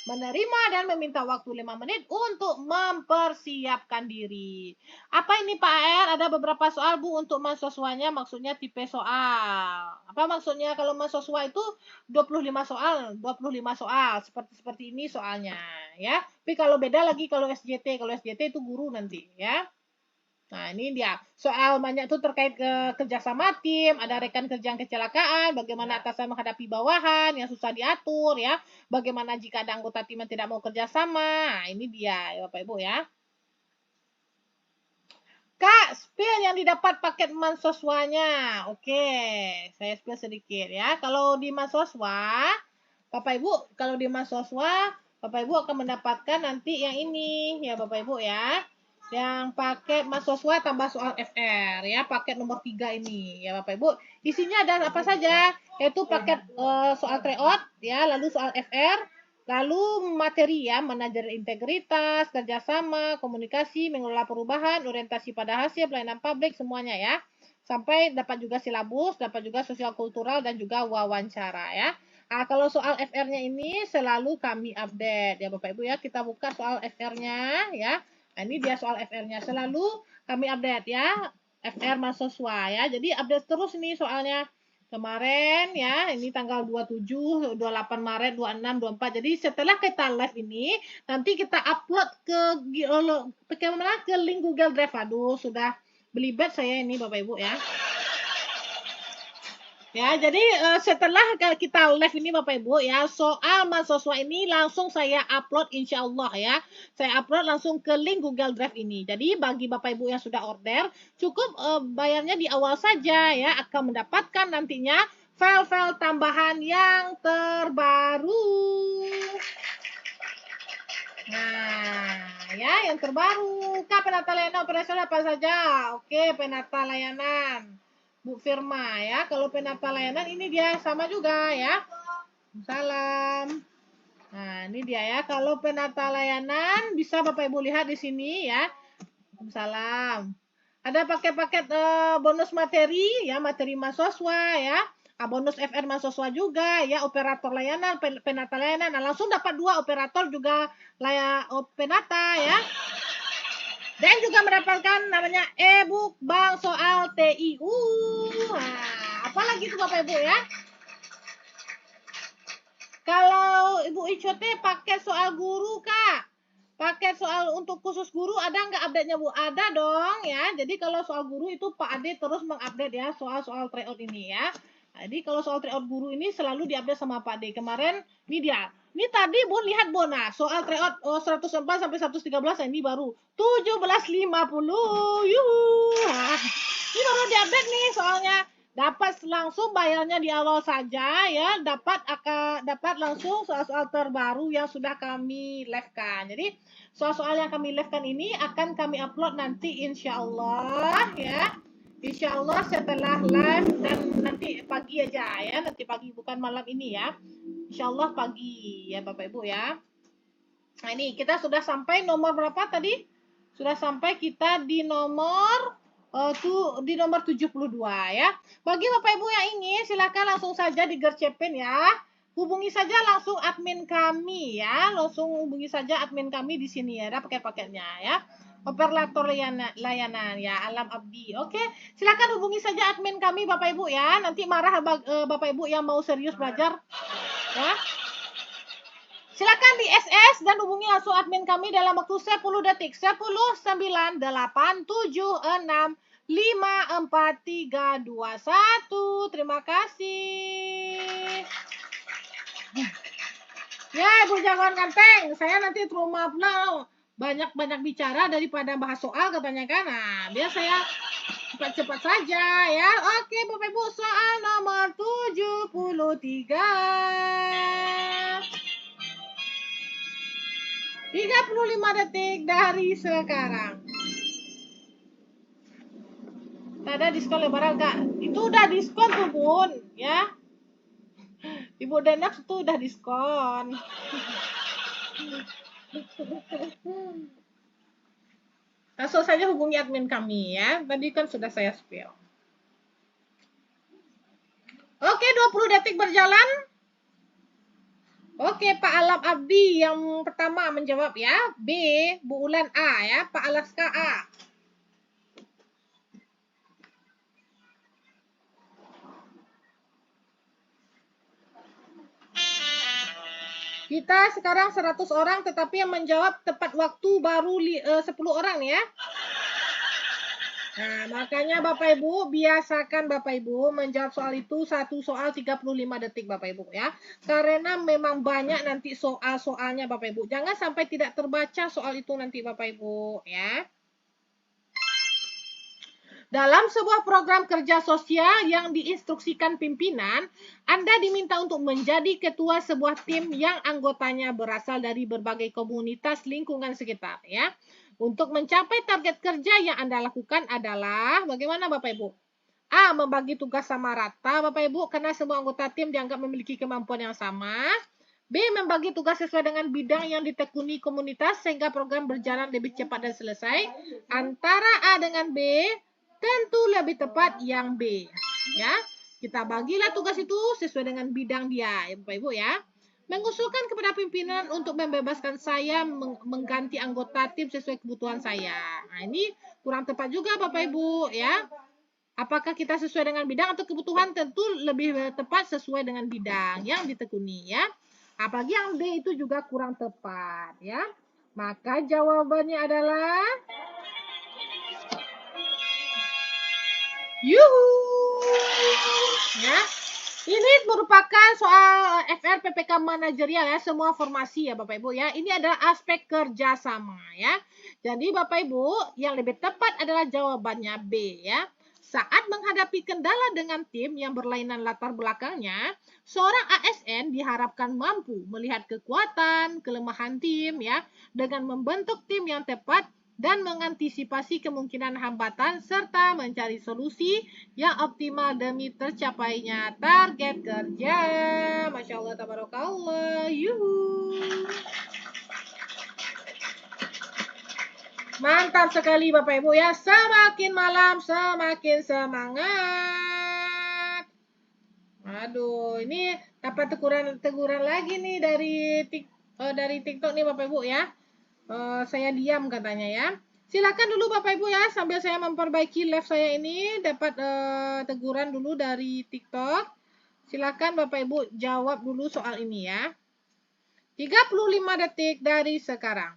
Menerima dan meminta waktu 5 menit untuk mempersiapkan diri. Apa ini Pak R? Ada beberapa soal Bu untuk mahasiswanya, maksudnya tipe soal. Apa maksudnya kalau mahasiswa itu 25 soal, 25 soal. Seperti ini soalnya ya. Tapi kalau beda lagi kalau SJT itu guru nanti ya. Nah, ini dia. Soal banyak itu terkait kerjasama tim, ada rekan kerja yang kecelakaan, bagaimana atasan menghadapi bawahan yang susah diatur ya, bagaimana jika ada anggota tim yang tidak mau kerjasama. Nah, ini dia ya Bapak Ibu ya. Kak, spill yang didapat paket mahasiswanya. Oke, saya spill sedikit ya. Kalau di mahasiswa, Bapak Ibu, kalau di mahasiswa, Bapak Ibu akan mendapatkan nanti yang ini ya Bapak Ibu ya. Yang paket mahasiswa tambah soal FR ya, paket nomor 3 ini ya Bapak Ibu. Isinya ada apa saja? Yaitu paket soal tryout ya, lalu soal FR, lalu materi ya, manajer integritas, kerjasama, komunikasi, mengelola perubahan, orientasi pada hasil, pelayanan publik, semuanya ya. Sampai dapat juga silabus, dapat juga sosial kultural dan juga wawancara ya. Nah, kalau soal FR-nya ini selalu kami update ya Bapak Ibu ya. Kita buka soal FR-nya ya. Nah, ini dia soal FR-nya. Selalu kami update ya. FR mahasiswa ya. Jadi update terus ini soalnya. Kemarin ya, ini tanggal 27, 28 Maret, 26, 24. Jadi setelah kita live ini, nanti kita upload ke link Google Drive. Aduh, sudah belibet saya ini Bapak Ibu ya. Ya, jadi setelah kita live ini Bapak Ibu ya, soal mahasiswa ini langsung saya upload insya Allah ya. Saya upload langsung ke link Google Drive ini. Jadi bagi Bapak Ibu yang sudah order, cukup bayarnya di awal saja ya, akan mendapatkan nantinya file-file tambahan yang terbaru. Nah, ya yang terbaru. Kak, penata layanan operasional apa saja? Oke, penata layanan. Bu Firma ya. Kalau penata layanan ini dia sama juga ya. Salam. Nah, ini dia ya. Kalau penata layanan bisa Bapak Ibu lihat di sini ya. Salam. Ada paket-paket bonus materi ya, materi mahasiswa ya. Bonus FR mahasiswa juga ya, operator layanan, penata layanan. Nah, langsung dapat 2 operator juga penata ya. Dan juga mendapatkan namanya e-book Bank Soal TIU. Nah, apalagi itu Bapak Ibu ya. Kalau Ibu Icote pakai soal guru, Kak. Paket soal untuk khusus guru ada nggak update-nya Bu? Ada dong ya. Jadi kalau soal guru itu Pak Ade terus mengupdate ya soal-soal tryout ini ya. Jadi kalau soal tryout guru ini selalu diupdate sama Pak Ade. Kemarin ini dia. Ini tadi Bu lihat Bu, nah soal tryout 104 sampai 113 ini baru 1750. Yuhu. Nah, ini baru diupdate nih soalnya. Dapat langsung bayarnya di awal saja ya, dapat langsung soal-soal terbaru yang sudah kami live-kan. Jadi soal-soal yang kami live-kan ini akan kami upload nanti insya Allah ya. Insya Allah setelah live dan nanti pagi aja ya, nanti pagi bukan malam ini ya. Insya Allah pagi ya Bapak Ibu ya. Nah ini kita sudah sampai nomor berapa tadi? Sudah sampai kita di nomor di nomor 72 ya. Bagi Bapak Ibu yang ingin silakan langsung saja digercepin ya. Hubungi saja langsung admin kami ya. Langsung hubungi saja admin kami di sini ya. Ada paket-paketnya ya. Operator layanan ya, Alam Abdi. Oke, silakan hubungi saja admin kami Bapak Ibu ya. Nanti marah Bapak Ibu yang mau serius belajar ya. Silakan di SS dan hubungi langsung admin kami dalam waktu 10 detik. 10, 9, 8, 7, 6, 5, 4, 3, 2, 1. Terima kasih. Ya, Ibu Jagoan Ganteng. Saya nanti ke rumah pulang banyak-banyak bicara daripada bahas soal kebanyakan. Nah, biar saya cepat-cepat saja ya. Oke, Bapak Ibu, soal nomor 73. 35 detik dari sekarang. Ada diskon lebaran Kak. Itu udah diskon tuh Bun, ya. Ibu Denak itu udah diskon. Langsung saja hubungi admin kami ya. Tadi kan sudah saya spill. Oke, 20 detik berjalan. Oke, Pak Alam Abdi yang pertama menjawab ya. B, Bu Ulan A ya. Pak Alaska A. Kita sekarang 100 orang, tetapi yang menjawab tepat waktu baru 10 orang ya. Nah, makanya Bapak Ibu, biasakan Bapak Ibu menjawab soal itu satu soal 35 detik Bapak Ibu ya. Karena memang banyak nanti soal-soalnya Bapak Ibu. Jangan sampai tidak terbaca soal itu nanti Bapak Ibu ya. Dalam sebuah program kerja sosial yang diinstruksikan pimpinan, Anda diminta untuk menjadi ketua sebuah tim yang anggotanya berasal dari berbagai komunitas lingkungan sekitar ya. Untuk mencapai target kerja yang Anda lakukan adalah bagaimana Bapak Ibu? A. Membagi tugas sama rata Bapak Ibu karena semua anggota tim dianggap memiliki kemampuan yang sama. B. Membagi tugas sesuai dengan bidang yang ditekuni komunitas sehingga program berjalan lebih cepat dan selesai. Antara A dengan B, tentu lebih tepat yang B. Ya, kita bagilah tugas itu sesuai dengan bidang dia, ya Bapak Ibu ya. Mengusulkan kepada pimpinan untuk membebaskan saya mengganti anggota tim sesuai kebutuhan saya. Nah, ini kurang tepat juga Bapak Ibu ya. Apakah kita sesuai dengan bidang atau kebutuhan? Tentu lebih tepat sesuai dengan bidang yang ditekuni ya. Apalagi yang D itu juga kurang tepat ya. Maka jawabannya adalah yuhu. Ya. Ini merupakan soal FR PPK manajerial ya, semua formasi ya Bapak Ibu ya. Ini adalah aspek kerjasama ya. Jadi Bapak Ibu, yang lebih tepat adalah jawabannya B ya. Saat menghadapi kendala dengan tim yang berlainan latar belakangnya, seorang ASN diharapkan mampu melihat kekuatan, kelemahan tim ya, dengan membentuk tim yang tepat dan mengantisipasi kemungkinan hambatan serta mencari solusi yang optimal demi tercapainya target kerja. Masya Allah, tabarakallah. Yuhu. Mantap sekali Bapak Ibu ya. Semakin malam semakin semangat. Aduh, ini dapat teguran lagi nih dari TikTok nih Bapak Ibu ya. Saya diam katanya ya. Silakan dulu Bapak Ibu ya, sambil saya memperbaiki live saya ini dapat teguran dulu dari TikTok. Silakan Bapak Ibu jawab dulu soal ini ya. 35 detik dari sekarang.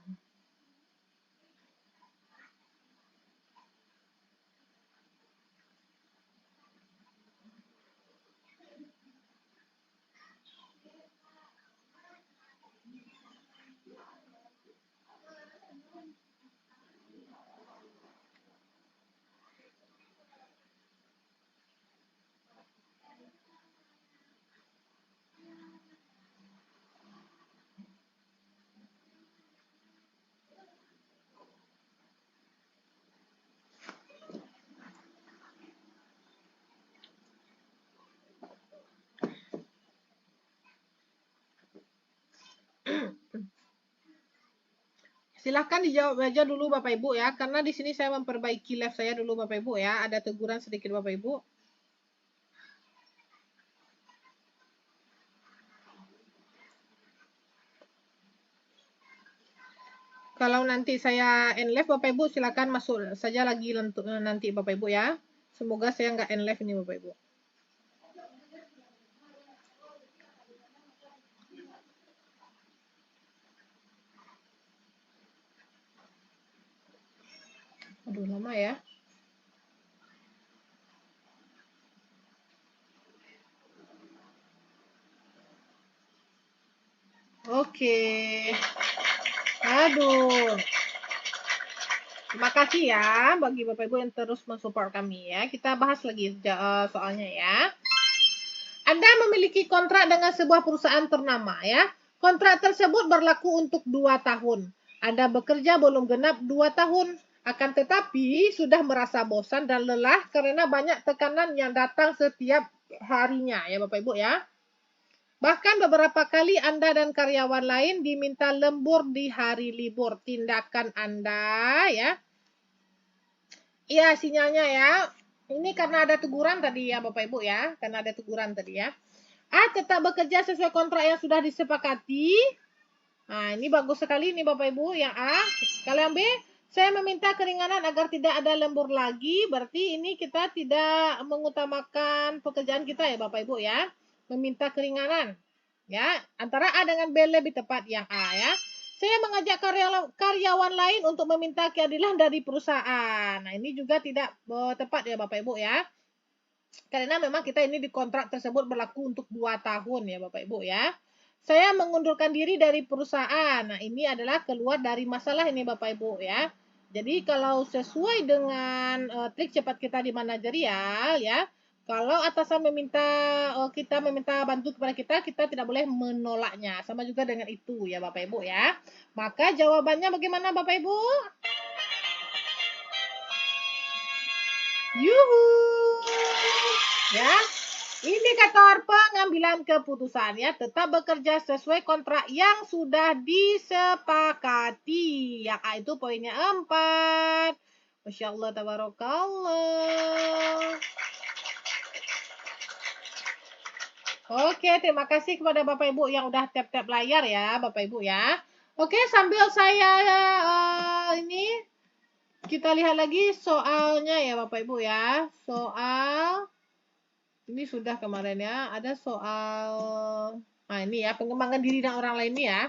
Silahkan dijawab aja dulu Bapak Ibu ya, karena di sini saya memperbaiki live saya dulu Bapak Ibu ya. Ada teguran sedikit Bapak Ibu. Kalau nanti saya end live Bapak Ibu silakan masuk saja lagi nanti Bapak Ibu ya. Semoga saya nggak end live ini Bapak Ibu. Aduh lama ya. Oke. Aduh. Terima kasih ya bagi Bapak Ibu yang terus mensupport kami ya. Kita bahas lagi soalnya ya. Anda memiliki kontrak dengan sebuah perusahaan ternama ya. Kontrak tersebut berlaku untuk 2 tahun. Anda bekerja belum genap 2 tahun. Akan tetapi sudah merasa bosan dan lelah karena banyak tekanan yang datang setiap harinya ya Bapak Ibu ya. Bahkan beberapa kali Anda dan karyawan lain diminta lembur di hari libur. Tindakan Anda ya. Iya sinyalnya ya. Ini karena ada teguran tadi ya Bapak Ibu ya. Karena ada teguran tadi ya. A. Tetap bekerja sesuai kontrak yang sudah disepakati. Nah ini bagus sekali nih Bapak Ibu. Yang A. Kalau yang B. Saya meminta keringanan agar tidak ada lembur lagi. Berarti ini kita tidak mengutamakan pekerjaan kita ya Bapak Ibu ya. Meminta keringanan. Ya, antara A dengan B lebih tepat yang A ya. Saya mengajak karyawan lain untuk meminta keadilan dari perusahaan. Nah, ini juga tidak tepat ya Bapak Ibu ya. Karena memang kita ini di kontrak tersebut berlaku untuk 2 tahun ya Bapak Ibu ya. Saya mengundurkan diri dari perusahaan. Nah, ini adalah keluar dari masalah ini Bapak Ibu ya. Jadi kalau sesuai dengan trik cepat kita di manajerial ya, kalau atasan kita meminta bantu kepada kita tidak boleh menolaknya. Sama juga dengan itu ya Bapak Ibu ya. Maka jawabannya bagaimana Bapak Ibu? Yuhu. Ya. Indikator pengambilan keputusan ya, tetap bekerja sesuai kontrak yang sudah disepakati. Yang A itu poinnya 4. Masya Allah, tabarakallah. Oke, terima kasih kepada Bapak Ibu yang udah tap-tap layar ya, Bapak Ibu ya. Oke, sambil saya ini kita lihat lagi soalnya ya Bapak Ibu ya. Soal ini sudah kemarin ya, ada soal ini ya, pengembangan diri dan orang lain ini ya.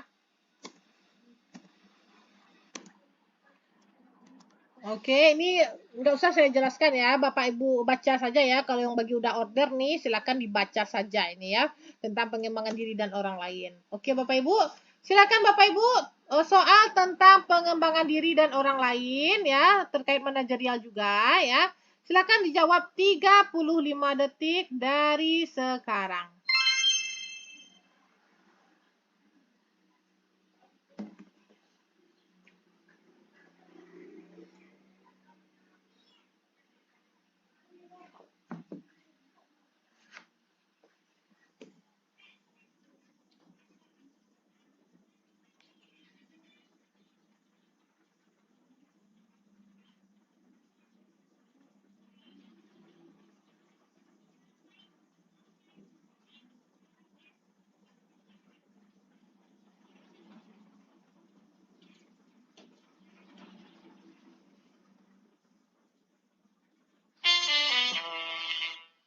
Oke, ini nggak usah saya jelaskan ya, Bapak Ibu baca saja ya. Kalau yang bagi udah order nih, silakan dibaca saja ini ya, tentang pengembangan diri dan orang lain. Oke, Bapak Ibu, silakan Bapak Ibu soal tentang pengembangan diri dan orang lain ya, terkait manajerial juga ya. Silakan dijawab 35 detik dari sekarang.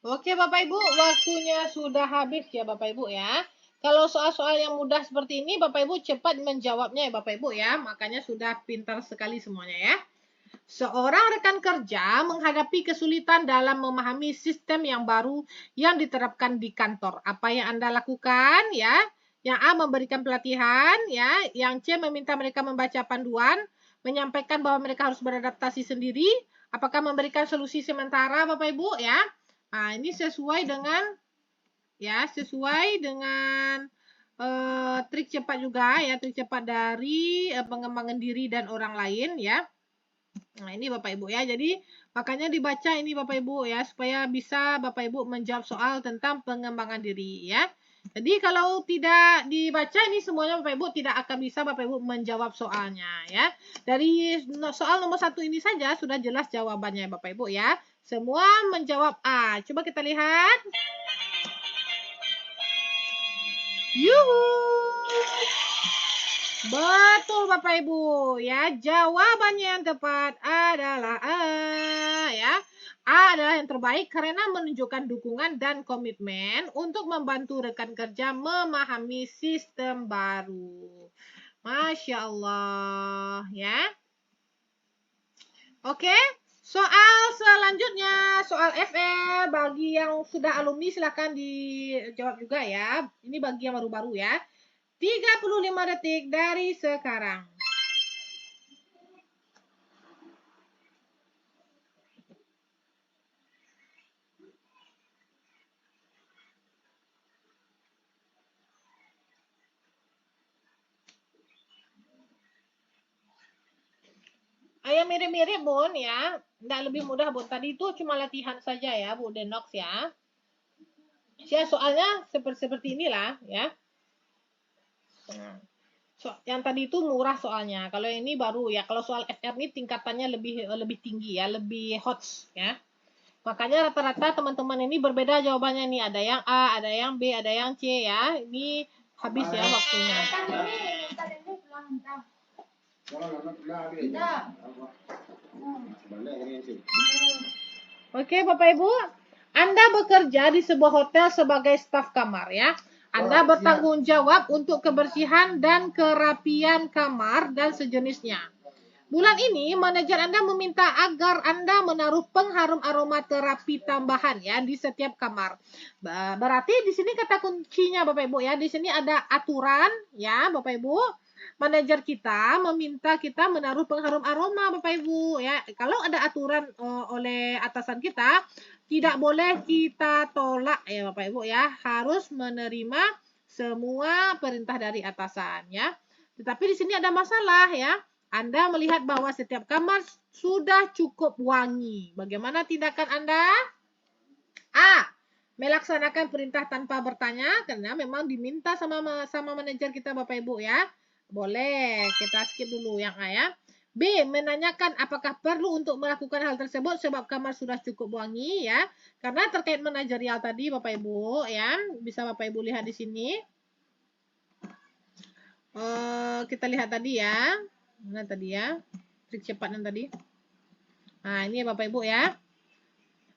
Oke Bapak Ibu, waktunya sudah habis ya Bapak Ibu ya. Kalau soal-soal yang mudah seperti ini Bapak Ibu cepat menjawabnya ya Bapak Ibu ya. Makanya sudah pintar sekali semuanya ya. Seorang rekan kerja menghadapi kesulitan dalam memahami sistem yang baru yang diterapkan di kantor. Apa yang Anda lakukan ya? Yang A memberikan pelatihan ya, yang C meminta mereka membaca panduan, menyampaikan bahwa mereka harus beradaptasi sendiri, apakah memberikan solusi sementara Bapak Ibu ya? Nah, ini sesuai dengan trik cepat juga ya, trik cepat dari pengembangan diri dan orang lain ya. Nah, ini Bapak Ibu ya. Jadi, makanya dibaca ini Bapak Ibu ya, supaya bisa Bapak Ibu menjawab soal tentang pengembangan diri ya. Jadi, kalau tidak dibaca ini semuanya Bapak Ibu tidak akan bisa Bapak Ibu menjawab soalnya ya. Dari soal nomor 1 ini saja sudah jelas jawabannya Bapak Ibu ya. Semua menjawab A. Coba kita lihat. Yuhu. Betul Bapak Ibu ya. Jawabannya yang tepat adalah A ya. A adalah yang terbaik karena menunjukkan dukungan dan komitmen untuk membantu rekan kerja memahami sistem baru. Masya Allah ya. Oke. Soal selanjutnya, soal FL bagi yang sudah alumni silahkan dijawab juga ya. Ini bagi yang baru-baru ya. 35 detik dari sekarang. Yang mirip-mirip Bun ya. Nggak lebih mudah Bun. Tadi itu cuma latihan saja ya Bu Denox ya. Ya soalnya seperti inilah ya. Nah, yang tadi itu murah soalnya. Kalau yang ini baru ya. Kalau soal FR ini tingkatannya lebih tinggi ya, lebih hot ya. Makanya rata-rata teman-teman ini berbeda jawabannya nih. Ada yang A, ada yang B, ada yang C ya. Ini habis ya waktunya. Oke, Bapak Ibu. Anda bekerja di sebuah hotel sebagai staf kamar ya. Anda bertanggung jawab untuk kebersihan dan kerapian kamar dan sejenisnya. Bulan ini, manajer Anda meminta agar Anda menaruh pengharum aromaterapi tambahan ya di setiap kamar. Berarti di sini kata kuncinya Bapak Ibu ya, di sini ada aturan ya Bapak Ibu. Manajer kita meminta kita menaruh pengharum aroma Bapak Ibu ya. Kalau ada aturan oleh atasan kita, tidak boleh kita tolak ya Bapak Ibu ya. Harus menerima semua perintah dari atasan ya. Tetapi di sini ada masalah ya. Anda melihat bahwa setiap kamar sudah cukup wangi. Bagaimana tindakan Anda? A. Melaksanakan perintah tanpa bertanya karena memang diminta sama manajer kita Bapak Ibu ya. Boleh, kita skip dulu yang A ya. B. Menanyakan apakah perlu untuk melakukan hal tersebut sebab kamar sudah cukup wangi ya. Karena terkait manajerial tadi Bapak Ibu ya, bisa Bapak Ibu lihat di sini. Kita lihat tadi ya. Mana tadi ya? Trik cepat yang tadi. Nah, ini ya Bapak Ibu ya.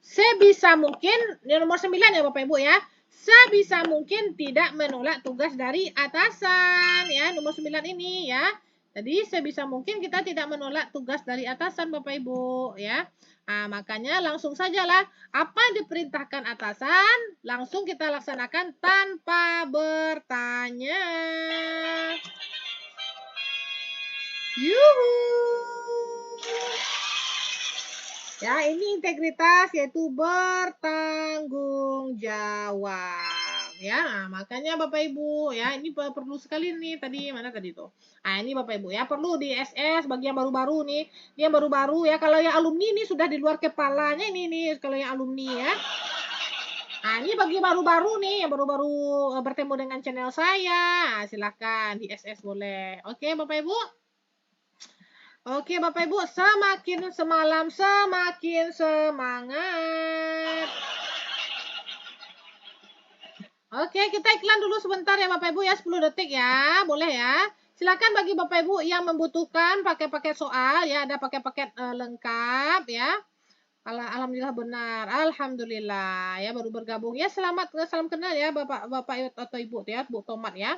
Sebisa mungkin, ini nomor 9 ya Bapak Ibu ya. Sebisa mungkin tidak menolak tugas dari atasan ya, nomor 9 ini ya. Jadi sebisa mungkin kita tidak menolak tugas dari atasan Bapak Ibu ya. Nah, makanya langsung sajalah apa yang diperintahkan atasan langsung kita laksanakan tanpa bertanya. Yuhu. Ya, ini integritas yaitu bertanggung jawab. Ya, nah, makanya Bapak Ibu ya, ini perlu sekali nih tadi mana tadi tuh. Nah, ini Bapak Ibu ya, perlu di SS bagi yang baru-baru nih. Ini yang baru-baru ya. Kalau yang alumni ini sudah di luar kepalanya ini kalau yang alumni ya. Nah, ini bagi baru-baru nih, yang baru-baru bertemu dengan channel saya. Nah, silakan di SS boleh. Oke, Bapak Ibu. Oke Bapak Ibu, semakin semalam semakin semangat. Oke, kita iklan dulu sebentar ya Bapak Ibu ya, 10 detik ya, boleh ya. Silakan bagi Bapak Ibu yang membutuhkan paket-paket soal ya, ada paket-paket lengkap ya. Alhamdulillah benar, alhamdulillah ya baru bergabung ya. Selamat salam kenal ya Bapak atau Ibu ya, Bu Tomat ya.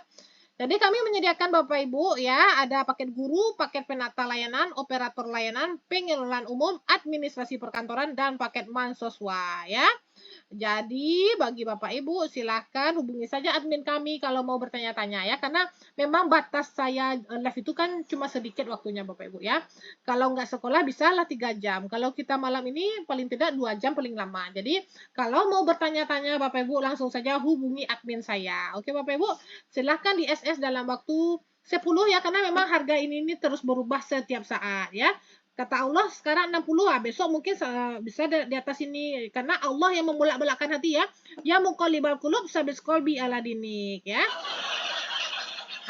Jadi kami menyediakan Bapak Ibu ya, ada paket guru, paket penata layanan, operator layanan, pengelolaan umum, administrasi perkantoran, dan paket mahasiswa ya. Jadi bagi Bapak Ibu silahkan hubungi saja admin kami kalau mau bertanya-tanya ya. Karena memang batas saya live itu kan cuma sedikit waktunya Bapak Ibu ya. Kalau nggak sekolah bisalah 3 jam. Kalau kita malam ini paling tidak 2 jam paling lama. Jadi kalau mau bertanya-tanya Bapak Ibu langsung saja hubungi admin saya. Oke Bapak Ibu silahkan di SS dalam waktu 10 ya. Karena memang harga ini terus berubah setiap saat ya. Kata Allah sekarang 60 besok mungkin bisa di atas ini karena Allah yang membolak-balikkan hati ya. Ya muqallibal qulub sabis qalbi ala dinik ya.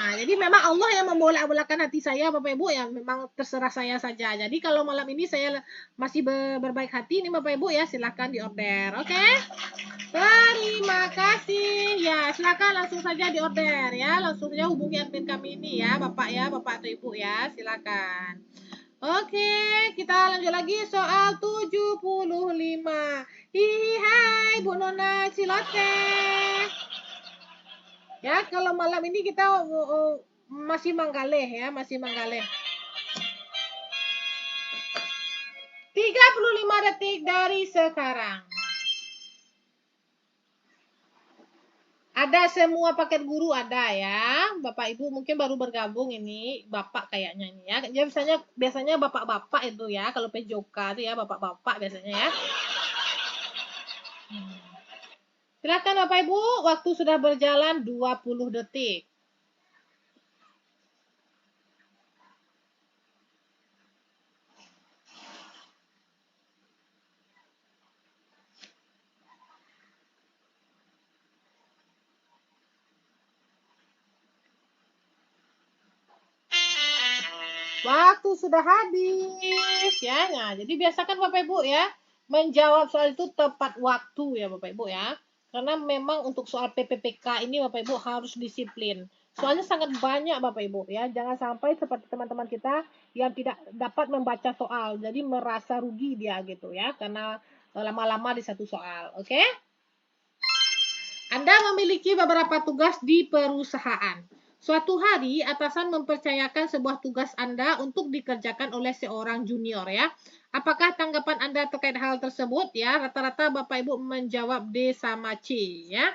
Nah, jadi memang Allah yang membolak-balikkan hati saya Bapak Ibu ya, memang terserah saya saja. Jadi kalau malam ini saya masih berbaik hati nih Bapak Ibu ya, silakan diorder. Oke? Terima kasih. Ya, silakan langsung saja diorder ya. Langsung saja hubungi admin kami ini ya, Bapak atau Ibu ya, silakan. Oke, kita lanjut lagi soal 75. Hihi, hai Bu Nona Cilote. Ya, kalau malam ini kita masih manggaleh ya, masih manggaleh. 35 detik dari sekarang. Ada semua paket guru ada ya. Bapak Ibu mungkin baru bergabung ini, Bapak kayaknya ini ya. Jadi biasanya bapak-bapak itu ya, kalau PJOK itu ya bapak-bapak biasanya ya. Silakan Bapak Ibu, waktu sudah berjalan 20 detik. Waktu sudah habis ya. Nah, jadi biasakan Bapak Ibu ya menjawab soal itu tepat waktu ya Bapak Ibu ya. Karena memang untuk soal PPPK ini Bapak Ibu harus disiplin. Soalnya sangat banyak Bapak Ibu ya. Jangan sampai seperti teman-teman kita yang tidak dapat membaca soal. Jadi merasa rugi dia gitu ya. Karena lama-lama di satu soal. Oke? Anda memiliki beberapa tugas di perusahaan. Suatu hari, atasan mempercayakan sebuah tugas Anda untuk dikerjakan oleh seorang junior ya. Apakah tanggapan Anda terkait hal tersebut ya? Rata-rata Bapak Ibu menjawab D sama C ya.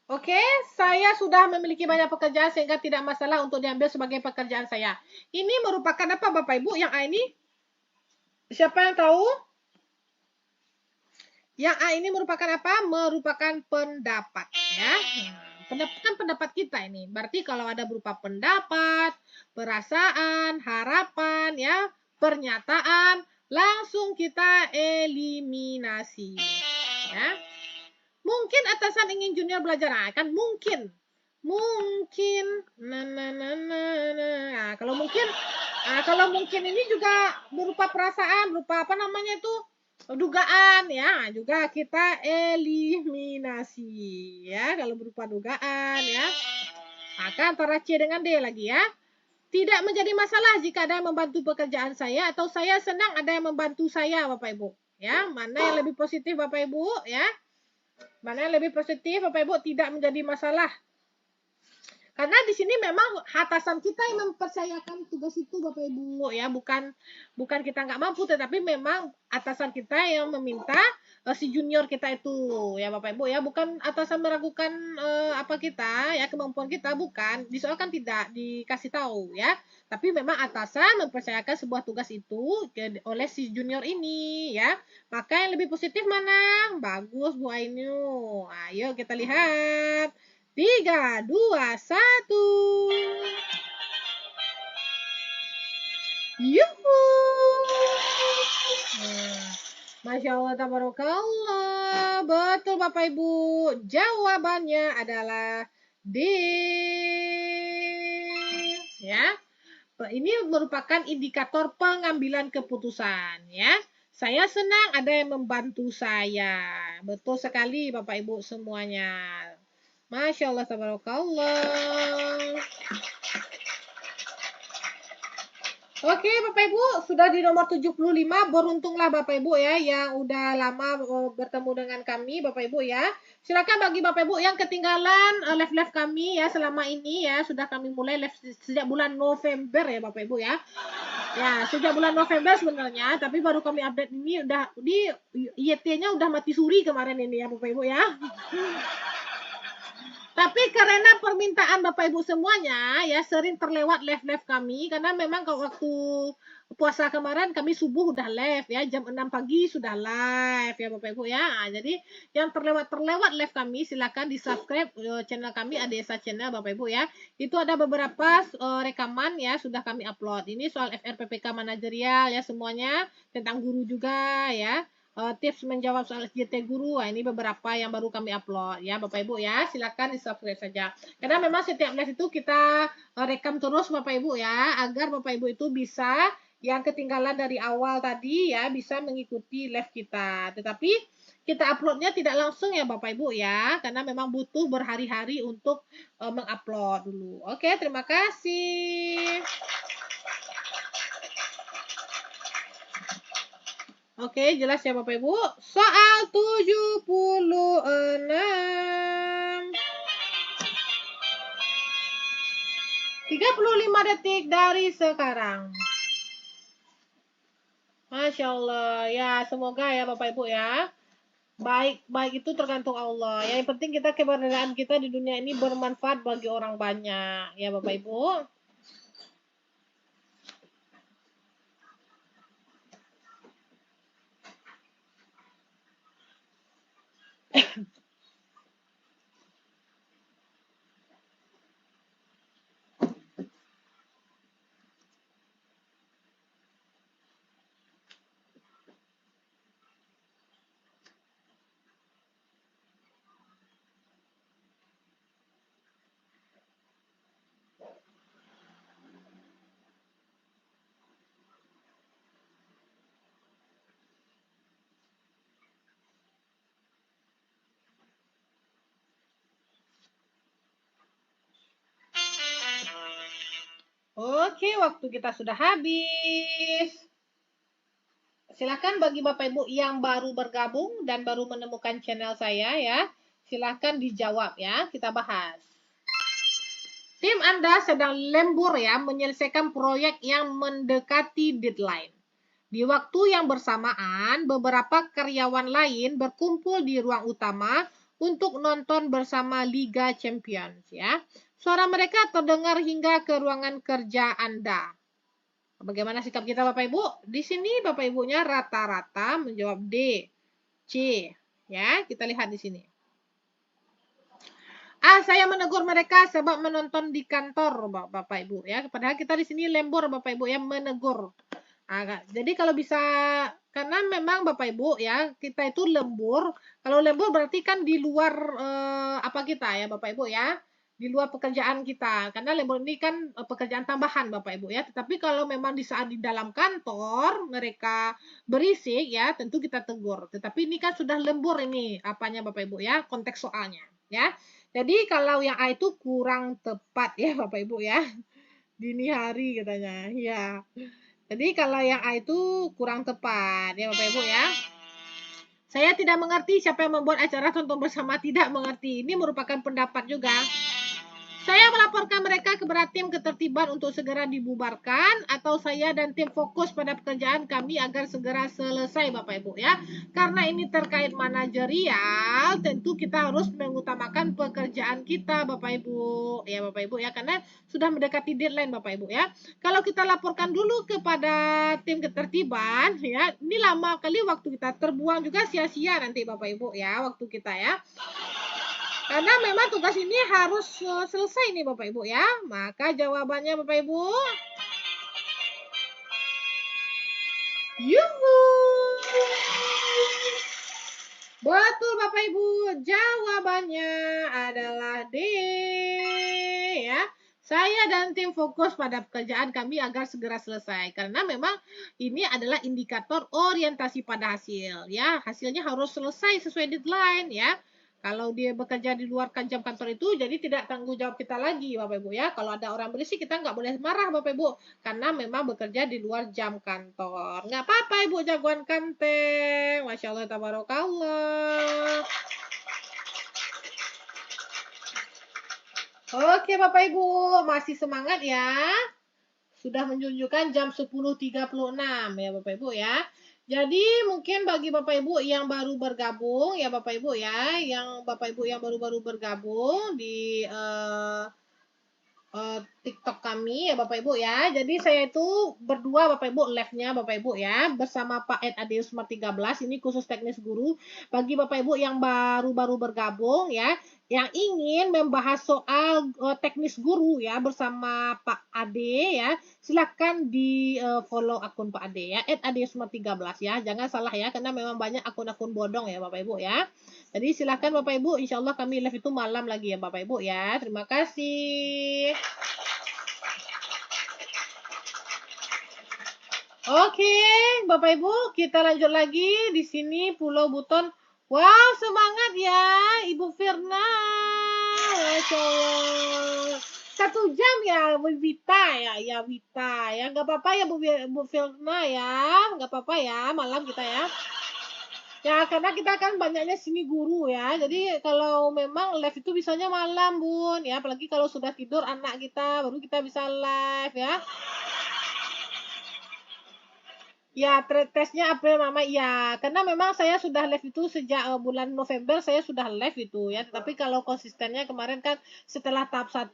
Oke, saya sudah memiliki banyak pekerjaan sehingga tidak masalah untuk diambil sebagai pekerjaan saya. Ini merupakan apa Bapak Ibu yang A ini? Siapa yang tahu? Yang A ini merupakan apa? Merupakan pendapat ya. pendapat kita ini. Berarti kalau ada berupa pendapat, perasaan, harapan, ya, pernyataan, langsung kita eliminasi. Ya. Mungkin atasan ingin junior belajar, kan mungkin. Nah, kalau mungkin ini juga berupa perasaan, berupa apa namanya itu, dugaan, ya, juga kita eliminasi, ya, kalau berupa dugaan, ya, maka antara C dengan D lagi, ya. Tidak menjadi masalah jika ada yang membantu pekerjaan saya, atau saya senang ada yang membantu saya, Bapak Ibu, ya. Mana yang lebih positif, Bapak Ibu, ya? Mana yang lebih positif, Bapak Ibu? Tidak menjadi masalah. Karena di sini memang atasan kita yang mempercayakan tugas itu, Bapak Ibu, ya, bukan kita nggak mampu, tetapi memang atasan kita yang meminta si junior kita itu, ya, Bapak Ibu, ya, bukan atasan meragukan apa kita, ya, kemampuan kita, bukan. Disoalkan tidak dikasih tahu, ya, tapi memang atasan mempercayakan sebuah tugas itu oleh si junior ini, ya. Maka yang lebih positif mana? Bagus, Bu Ainu. Ayo kita lihat. 3, 2, 1. Yuhu. Masya Allah, tabarakallah. Betul, Bapak Ibu. Jawabannya adalah D. Ya. Ini merupakan indikator pengambilan keputusan, ya. Saya senang ada yang membantu saya. Betul sekali, Bapak Ibu semuanya. Masya Allah, tabarakallah. Oke, Bapak Ibu, sudah di nomor 75. Beruntunglah Bapak Ibu, ya, yang udah lama bertemu dengan kami, Bapak Ibu, ya. Silakan bagi Bapak Ibu yang ketinggalan live-live kami, ya, selama ini, ya, sudah kami mulai live sejak bulan November, ya, Bapak Ibu, ya. Ya, sejak bulan November sebenarnya, tapi baru kami update ini udah di IET-nya udah mati suri kemarin ini, ya, Bapak Ibu, ya. Tapi karena permintaan Bapak Ibu semuanya, ya, sering terlewat live-live kami, karena memang kalau waktu puasa kemarin kami subuh udah live, ya, jam 6 pagi sudah live, ya, Bapak Ibu, ya. Nah, jadi yang terlewat live kami, silakan di subscribe channel kami, ADSA Channel, Bapak Ibu, ya. Itu ada beberapa rekaman, ya, sudah kami upload. Ini soal FRPPK manajerial, ya, semuanya tentang guru juga, ya. Tips menjawab soal SJT guru. Ini beberapa yang baru kami upload, ya, Bapak Ibu, ya. Silakan di-subscribe saja. Karena memang setiap live itu kita rekam terus, Bapak Ibu, ya, agar Bapak Ibu itu bisa yang ketinggalan dari awal tadi, ya, bisa mengikuti live kita. Tetapi kita uploadnya tidak langsung, ya, Bapak Ibu, ya, karena memang butuh berhari-hari untuk mengupload dulu. Oke, terima kasih. Oke, jelas ya Bapak Ibu. Soal 76. 35 detik dari sekarang. Masya Allah. Ya, semoga ya Bapak Ibu, ya. Baik itu tergantung Allah. Yang penting kita keberadaan kita di dunia ini bermanfaat bagi orang banyak. Ya Bapak Ibu. Oke, waktu kita sudah habis. Silakan bagi Bapak Ibu yang baru bergabung dan baru menemukan channel saya, ya. Silakan dijawab, ya. Kita bahas. Tim Anda sedang lembur, ya, menyelesaikan proyek yang mendekati deadline. Di waktu yang bersamaan, beberapa karyawan lain berkumpul di ruang utama untuk nonton bersama Liga Champions, ya. Suara mereka terdengar hingga ke ruangan kerja Anda. Bagaimana sikap kita Bapak Ibu? Di sini Bapak Ibunya rata-rata menjawab D, C, ya. Kita lihat di sini. Saya menegur mereka sebab menonton di kantor, Bapak Ibu ya. Padahal kita di sini lembur Bapak Ibu ya, menegur. Jadi kalau bisa, karena memang Bapak Ibu ya, kita itu lembur. Kalau lembur berarti kan di luar apa kita ya Bapak Ibu ya, di luar pekerjaan kita. Karena lembur ini kan pekerjaan tambahan Bapak Ibu ya. Tetapi kalau memang di saat di dalam kantor mereka berisik ya, tentu kita tegur. Tetapi ini kan sudah lembur ini apanya Bapak Ibu ya, konteks soalnya ya. Jadi kalau yang A itu kurang tepat ya Bapak Ibu ya. Dini hari katanya. Ya. Jadi kalau yang A itu kurang tepat ya Bapak Ibu ya. Saya tidak mengerti siapa yang membuat acara tonton bersama, tidak mengerti. Ini merupakan pendapat juga. Saya melaporkan mereka kepada tim ketertiban untuk segera dibubarkan, atau saya dan tim fokus pada pekerjaan kami agar segera selesai Bapak Ibu ya. Karena ini terkait manajerial, tentu kita harus mengutamakan pekerjaan kita Bapak Ibu. Ya Bapak Ibu ya, karena sudah mendekati deadline Bapak Ibu ya. Kalau kita laporkan dulu kepada tim ketertiban ya, ini lama kali waktu kita terbuang juga sia-sia nanti Bapak Ibu ya, waktu kita ya. Karena memang tugas ini harus selesai nih Bapak Ibu ya. Maka jawabannya Bapak Ibu. Yuhu. Betul Bapak Ibu. Jawabannya adalah D ya. Saya dan tim fokus pada pekerjaan kami agar segera selesai. Karena memang ini adalah indikator orientasi pada hasil ya. Hasilnya harus selesai sesuai deadline ya. Kalau dia bekerja di luar jam kantor itu, jadi tidak tanggung jawab kita lagi, Bapak Ibu ya. Kalau ada orang berisik, kita nggak boleh marah, Bapak Ibu. Karena memang bekerja di luar jam kantor. Nggak apa-apa, Ibu jagoan kanteng. Masya Allah, tabarakallah. Oke, Bapak Ibu. Masih semangat ya. Sudah menunjukkan jam 10.36 ya, Bapak Ibu ya. Jadi mungkin bagi Bapak Ibu yang baru bergabung ya Bapak Ibu ya, yang Bapak Ibu yang baru-baru bergabung di TikTok kami ya Bapak Ibu ya. Jadi saya itu berdua Bapak Ibu live-nya Bapak Ibu ya bersama Pak Ed Adeus 13 ini khusus teknis guru bagi Bapak Ibu yang baru-baru bergabung ya, yang ingin membahas soal teknis guru ya bersama Pak Ade ya, silakan di follow akun Pak Ade ya, @adeus13 ya. Jangan salah ya, karena memang banyak akun-akun bodong ya Bapak Ibu ya. Jadi silakan Bapak Ibu, insya Allah kami live itu malam lagi ya Bapak Ibu ya. Terima kasih. Oke, Bapak Ibu, kita lanjut lagi di sini Pulau Buton. Wow, semangat ya, Ibu Firna. Masya Allah. 1 jam ya, Bu Wita ya, Wita ya. Nggak apa-apa ya, Bu Firna ya. Nggak apa-apa ya, malam kita ya. Ya, karena kita kan banyaknya sini guru ya. Jadi kalau memang live itu bisanya malam, Bun. Ya, apalagi kalau sudah tidur anak kita, baru kita bisa live ya. Ya, tesnya April Mama. Ya, karena memang saya sudah live itu sejak bulan November saya sudah live itu ya. Tapi kalau konsistennya kemarin kan setelah tahap 1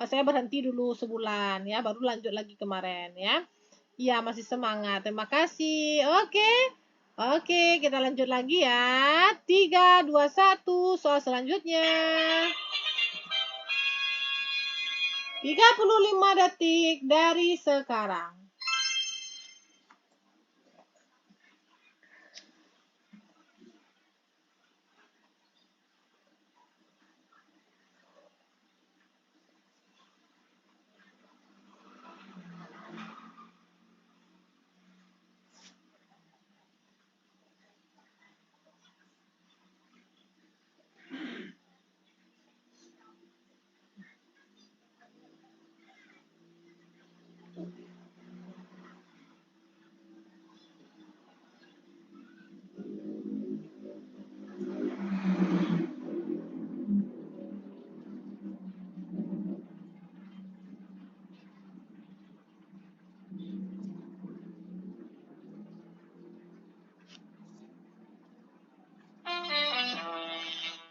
saya berhenti dulu sebulan ya, baru lanjut lagi kemarin ya. Iya, masih semangat. Terima kasih. Oke. Oke, kita lanjut lagi ya. 3, 2, 1, soal selanjutnya. 35 detik dari sekarang.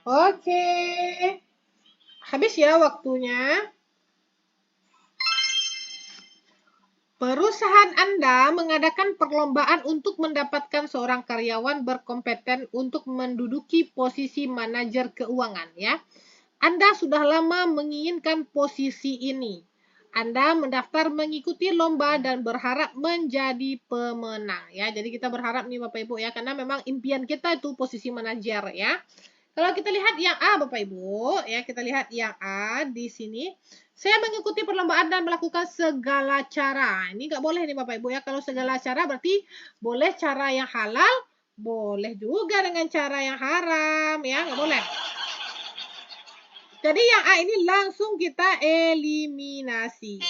Oke. Habis ya waktunya. Perusahaan Anda mengadakan perlombaan untuk mendapatkan seorang karyawan berkompeten untuk menduduki posisi manajer keuangan ya. Anda sudah lama menginginkan posisi ini. Anda mendaftar mengikuti lomba dan berharap menjadi pemenang ya. Jadi kita berharap nih Bapak Ibu ya, karena memang impian kita itu posisi manajer ya. Kalau kita lihat yang A Bapak Ibu ya, kita lihat yang A di sini. Saya mengikuti perlombaan dan melakukan segala cara. Ini nggak boleh nih Bapak Ibu ya. Kalau segala cara berarti boleh cara yang halal, boleh juga dengan cara yang haram ya, nggak boleh. Jadi yang A ini langsung kita eliminasi.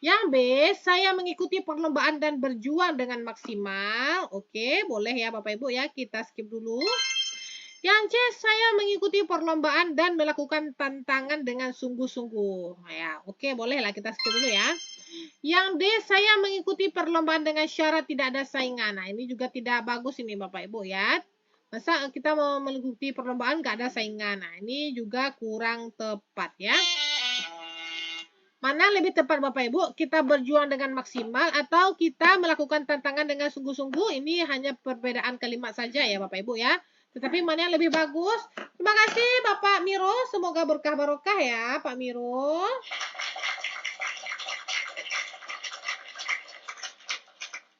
Yang B, saya mengikuti perlombaan dan berjuang dengan maksimal. Oke, boleh ya Bapak Ibu ya, kita skip dulu. Yang C, saya mengikuti perlombaan dan melakukan tantangan dengan sungguh-sungguh. Ya, oke, boleh lah kita skip dulu ya. Yang D, saya mengikuti perlombaan dengan syarat tidak ada saingan. Nah, ini juga tidak bagus ini Bapak Ibu ya. Masa kita mau mengikuti perlombaan nggak ada saingan? Nah, ini juga kurang tepat ya. Mana lebih tepat Bapak Ibu? Kita berjuang dengan maksimal atau kita melakukan tantangan dengan sungguh-sungguh? Ini hanya perbedaan kalimat saja ya Bapak Ibu ya. Tetapi mana yang lebih bagus? Terima kasih Bapak Miro. Semoga berkah barokah ya Pak Miro.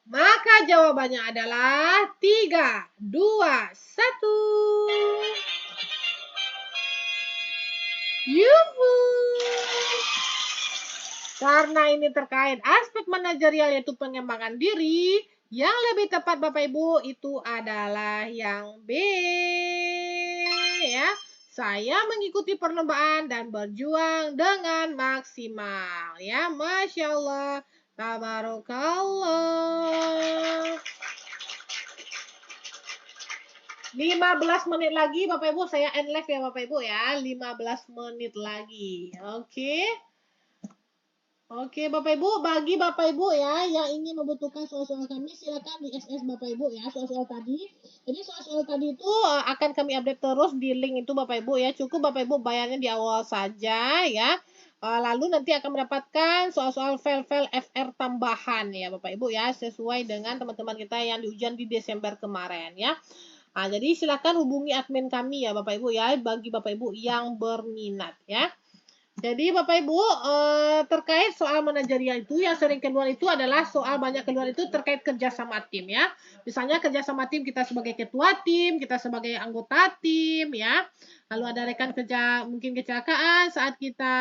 Maka jawabannya adalah 3, 2, 1. Yuhu. Karena ini terkait aspek manajerial yaitu pengembangan diri, yang lebih tepat Bapak Ibu itu adalah yang B. Ya. Saya mengikuti perlombaan dan berjuang dengan maksimal. Ya, Masya Allah. Tabarakallah. 15 menit lagi Bapak Ibu, saya end live ya Bapak Ibu ya. 15 menit lagi. Oke. Oke Bapak Ibu, bagi Bapak Ibu ya yang ingin membutuhkan soal-soal kami, silakan di SS Bapak Ibu ya, soal-soal tadi. Jadi soal-soal tadi itu akan kami update terus di link itu Bapak Ibu ya. Cukup Bapak Ibu bayarnya di awal saja ya. Lalu nanti akan mendapatkan soal-soal file-file FR tambahan ya Bapak Ibu ya, sesuai dengan teman-teman kita yang diujian di Desember kemarin ya. Jadi silakan hubungi admin kami ya Bapak Ibu ya, bagi Bapak Ibu yang berminat ya. Jadi Bapak Ibu, terkait soal manajerial itu yang sering keluar itu adalah soal banyak keluar itu terkait kerjasama tim ya. Misalnya kerjasama tim kita sebagai ketua tim, kita sebagai anggota tim ya. Lalu ada rekan kerja mungkin kecelakaan saat kita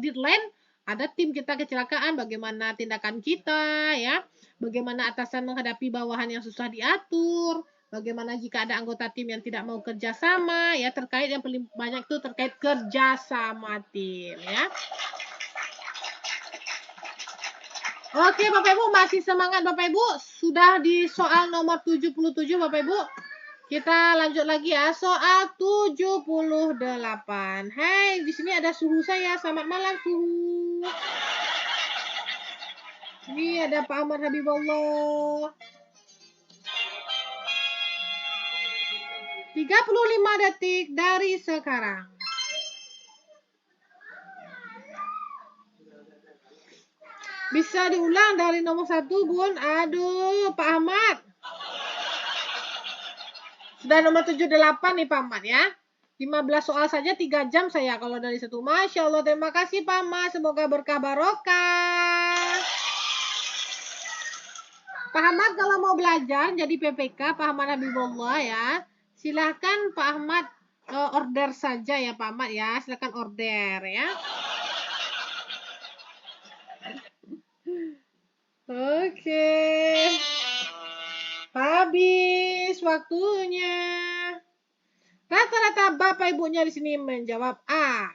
deadline, ada tim kita kecelakaan, bagaimana tindakan kita ya. Bagaimana atasan menghadapi bawahan yang susah diatur. Bagaimana jika ada anggota tim yang tidak mau kerjasama, ya terkait yang paling banyak itu terkait kerjasama tim, ya. Oke, Bapak Ibu masih semangat Bapak Ibu? Sudah di soal nomor 77 Bapak Ibu. Kita lanjut lagi ya, soal 78. Hai, di sini ada suhu saya. Selamat malam suhu. Ini ada Pak Ahmad Habibullah. 35 detik dari sekarang. Bisa diulang dari nomor 1, Bun. Aduh, Pak Ahmad. Sudah nomor 78 nih, Pak Ahmad ya. 15 soal saja 3 jam saya kalau dari 1. Masya Allah, terima kasih Pak Ahmad. Semoga berkah barokah. Pak Ahmad kalau mau belajar jadi PPK, Pak Ahmad Habibullah ya. Silahkan Pak Ahmad order saja ya Pak Ahmad ya. Silahkan order ya. Oke. Habis waktunya. Rata-rata Bapak Ibunya di sini menjawab A.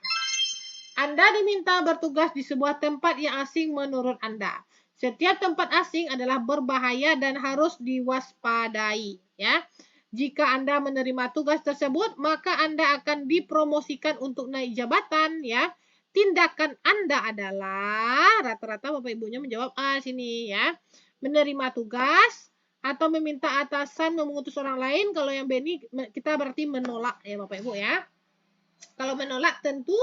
Anda diminta bertugas di sebuah tempat yang asing menurut Anda. Setiap tempat asing adalah berbahaya dan harus diwaspadai ya. Jika Anda menerima tugas tersebut, maka Anda akan dipromosikan untuk naik jabatan ya. Tindakan Anda adalah rata-rata Bapak Ibunya menjawab A sini ya. Menerima tugas atau meminta atasan mengutus orang lain. Kalau yang B ini kita berarti menolak ya Bapak Ibu ya. Kalau menolak tentu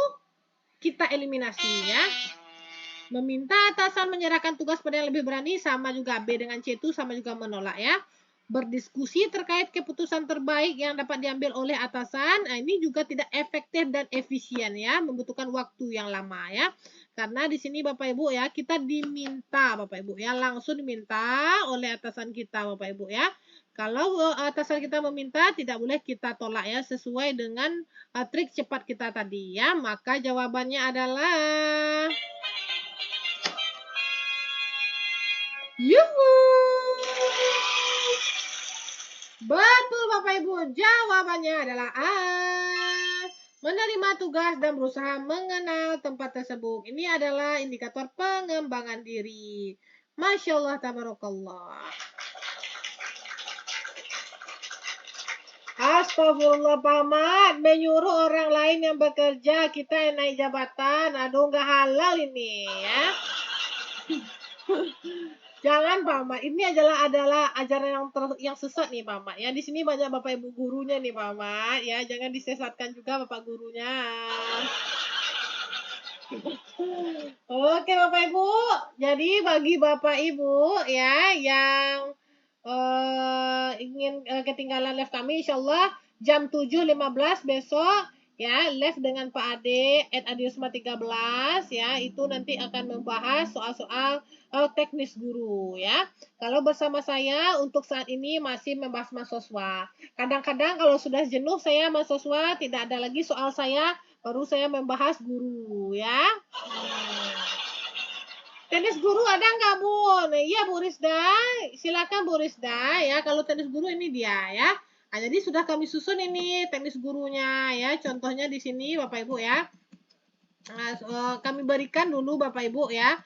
kita eliminasi ya. Meminta atasan menyerahkan tugas pada yang lebih berani sama juga B dengan C itu sama juga menolak ya. berdiskusi terkait keputusan terbaik yang dapat diambil oleh atasan. Nah, ini juga tidak efektif dan efisien ya, membutuhkan waktu yang lama ya. Karena di sini Bapak Ibu ya, kita diminta Bapak Ibu ya, langsung diminta oleh atasan kita Bapak Ibu ya. Kalau atasan kita meminta, tidak boleh kita tolak ya, sesuai dengan trik cepat kita tadi ya. Maka jawabannya adalah yuhu. Betul Bapak Ibu, jawabannya adalah A. Menerima tugas dan berusaha mengenal tempat tersebut. Ini adalah indikator pengembangan diri. Masya Allah, tabarakallah. Astagfirullah Pak Ahmad, menyuruh orang lain yang bekerja, kita yang naik jabatan. Aduh, nggak halal ini ya. Jangan Pak Ahmad, ini adalah ajaran yang sesat nih Pak Ahmad. Ya di sini banyak Bapak Ibu gurunya nih Pak Ahmad. Ya jangan disesatkan juga Bapak gurunya. Oke Bapak Ibu, jadi bagi Bapak Ibu ya yang ingin ketinggalan live kami, insya Allah jam 7.15 besok ya live dengan Pak Ade @adiusma 13 ya, itu nanti akan membahas soal-soal teknis guru ya. Kalau bersama saya untuk saat ini masih membahas mahasiswa. Kadang-kadang kalau sudah jenuh saya mahasiswa, tidak ada lagi soal saya, baru saya membahas guru ya. Tenis guru ada nggak Bu? Nah, iya Bu Rizda, silakan Bu Rizda ya. Kalau tenis guru ini dia ya. Nah, jadi sudah kami susun ini tenis gurunya ya. Contohnya di sini Bapak Ibu ya. Nah, kami berikan dulu Bapak Ibu ya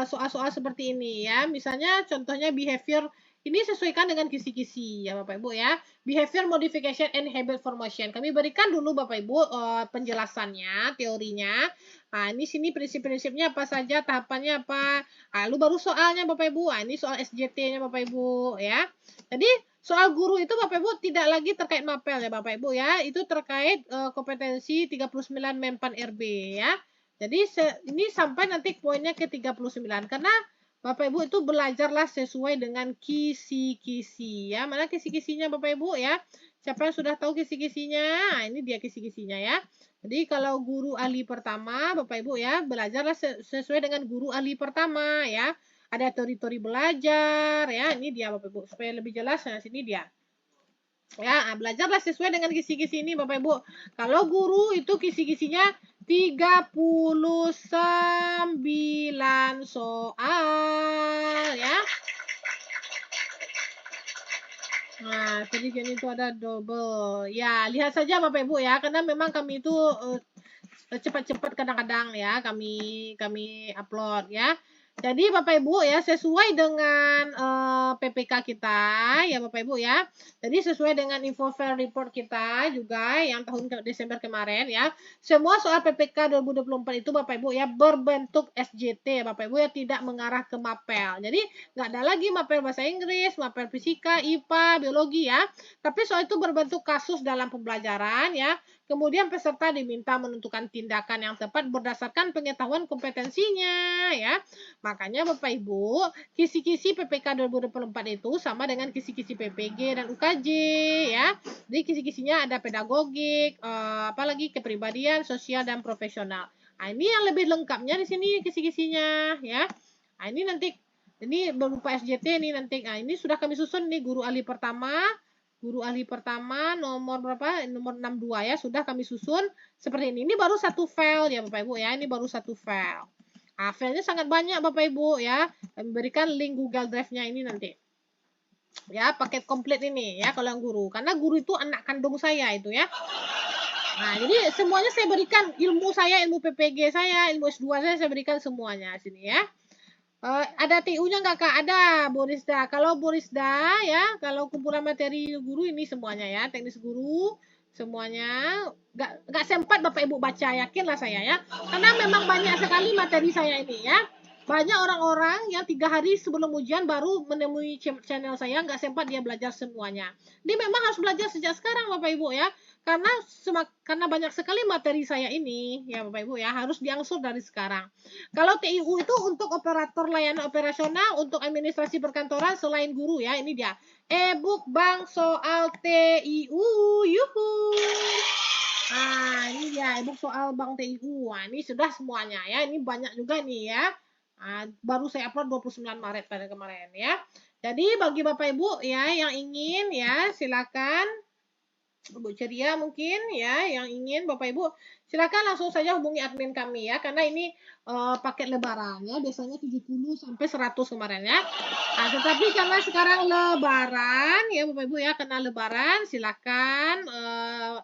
soal-soal seperti ini ya. Misalnya contohnya behavior ini sesuaikan dengan kisi-kisi ya Bapak Ibu ya. Behavior modification and habit formation. Kami berikan dulu Bapak Ibu penjelasannya, teorinya. Nah, ini sini prinsip-prinsipnya apa saja, tahapannya apa. Lalu baru soalnya Bapak Ibu. Nah, ini soal SJT-nya Bapak Ibu ya. Jadi soal guru itu Bapak Ibu tidak lagi terkait mapel ya Bapak Ibu ya. Itu terkait kompetensi 39 Mempan RB ya. Jadi ini sampai nanti poinnya ke 39 karena Bapak Ibu itu belajarlah sesuai dengan kisi-kisi ya. Mana kisi-kisinya Bapak Ibu ya? Siapa yang sudah tahu kisi-kisinya? Nah, ini dia kisi-kisinya ya. Jadi kalau guru ahli pertama, Bapak Ibu ya, belajarlah sesuai dengan guru ahli pertama ya. Ada teori-teori belajar ya. Ini dia Bapak Ibu, supaya lebih jelas nah sini dia. Ya, belajarlah sesuai dengan kisi-kisi ini Bapak Ibu. Kalau guru itu kisi-kisinya 39 soal ya. Nah, jadi sini itu ada double. Ya, lihat saja Bapak Ibu ya, karena memang kami itu cepat-cepat kadang-kadang ya kami upload ya. Jadi Bapak Ibu ya sesuai dengan PPK kita ya Bapak Ibu ya. Jadi sesuai dengan info fair report kita juga yang tahun Desember kemarin ya. Semua soal PPK 2024 itu Bapak Ibu ya berbentuk SJT Bapak Ibu ya, tidak mengarah ke mapel. Jadi nggak ada lagi mapel bahasa Inggris, mapel fisika, IPA, biologi ya. Tapi soal itu berbentuk kasus dalam pembelajaran ya. Kemudian peserta diminta menentukan tindakan yang tepat berdasarkan pengetahuan kompetensinya ya. Makanya Bapak Ibu, kisi-kisi PPK 2024 itu sama dengan kisi-kisi PPG dan UKJ ya. Jadi kisi-kisinya ada pedagogik, apalagi kepribadian, sosial dan profesional. Nah, ini yang lebih lengkapnya di sini kisi-kisinya ya. Nah, ini nanti ini berupa SJT ini nanti. Nah, ini sudah kami susun nih guru ahli pertama. Guru ahli pertama nomor berapa? Nomor 62 ya. Sudah kami susun seperti ini. Ini baru satu file ya Bapak Ibu ya. Ini baru satu file. Nah, filenya sangat banyak Bapak Ibu ya. Kami berikan link Google Drive-nya ini nanti. Ya, paket komplit ini ya kalau yang guru. Karena guru itu anak kandung saya itu ya. Nah, jadi semuanya saya berikan ilmu saya, ilmu PPG saya, ilmu S2 saya berikan semuanya sini ya. Ada TU-nya nggak Kak? Ada, Bu Rizda. Kalau Bu Rizda ya, kalau kumpulan materi guru ini semuanya ya, teknis guru semuanya nggak sempat Bapak Ibu baca, yakinlah saya ya. Karena memang banyak sekali materi saya ini ya. Banyak orang-orang yang 3 hari sebelum ujian baru menemui channel saya, nggak sempat dia belajar semuanya. Dia memang harus belajar sejak sekarang Bapak Ibu ya, karena banyak sekali materi saya ini ya Bapak Ibu ya, harus diangsur dari sekarang. Kalau TIU itu untuk operator layanan operasional, untuk administrasi perkantoran selain guru ya, ini dia. E-book bank soal TIU, yuhu. Nah, ini dia e-book soal bank TIU. Nah, ini sudah semuanya ya. Ini banyak juga nih ya. Baru saya upload 29 Maret pada kemarin ya. Jadi bagi Bapak Ibu ya yang ingin ya silakan Bu Ceria mungkin ya yang ingin Bapak Ibu silakan langsung saja hubungi admin kami ya karena ini paket lebaran ya biasanya 70 sampai 100 kemarin ya. Tetapi karena sekarang lebaran ya Bapak Ibu ya karena lebaran silakan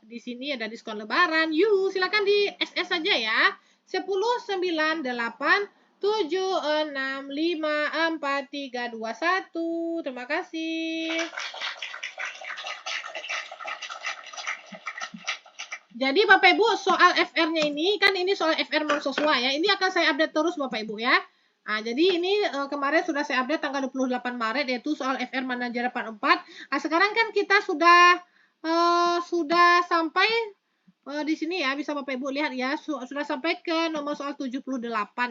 di sini ada diskon lebaran. Yuk silakan di SS saja ya. 10 9 8 7 6 5 4 3 2 1. Terima kasih. Jadi Bapak Ibu soal FR-nya ini kan ini soal FR mahasiswa ya. Ini akan saya update terus Bapak Ibu ya. Jadi ini kemarin sudah saya update tanggal 28 Maret yaitu soal FR Manajer Part 4. Sekarang kan kita sudah sampai di sini ya bisa Bapak Ibu lihat ya sudah sampai ke nomor soal 78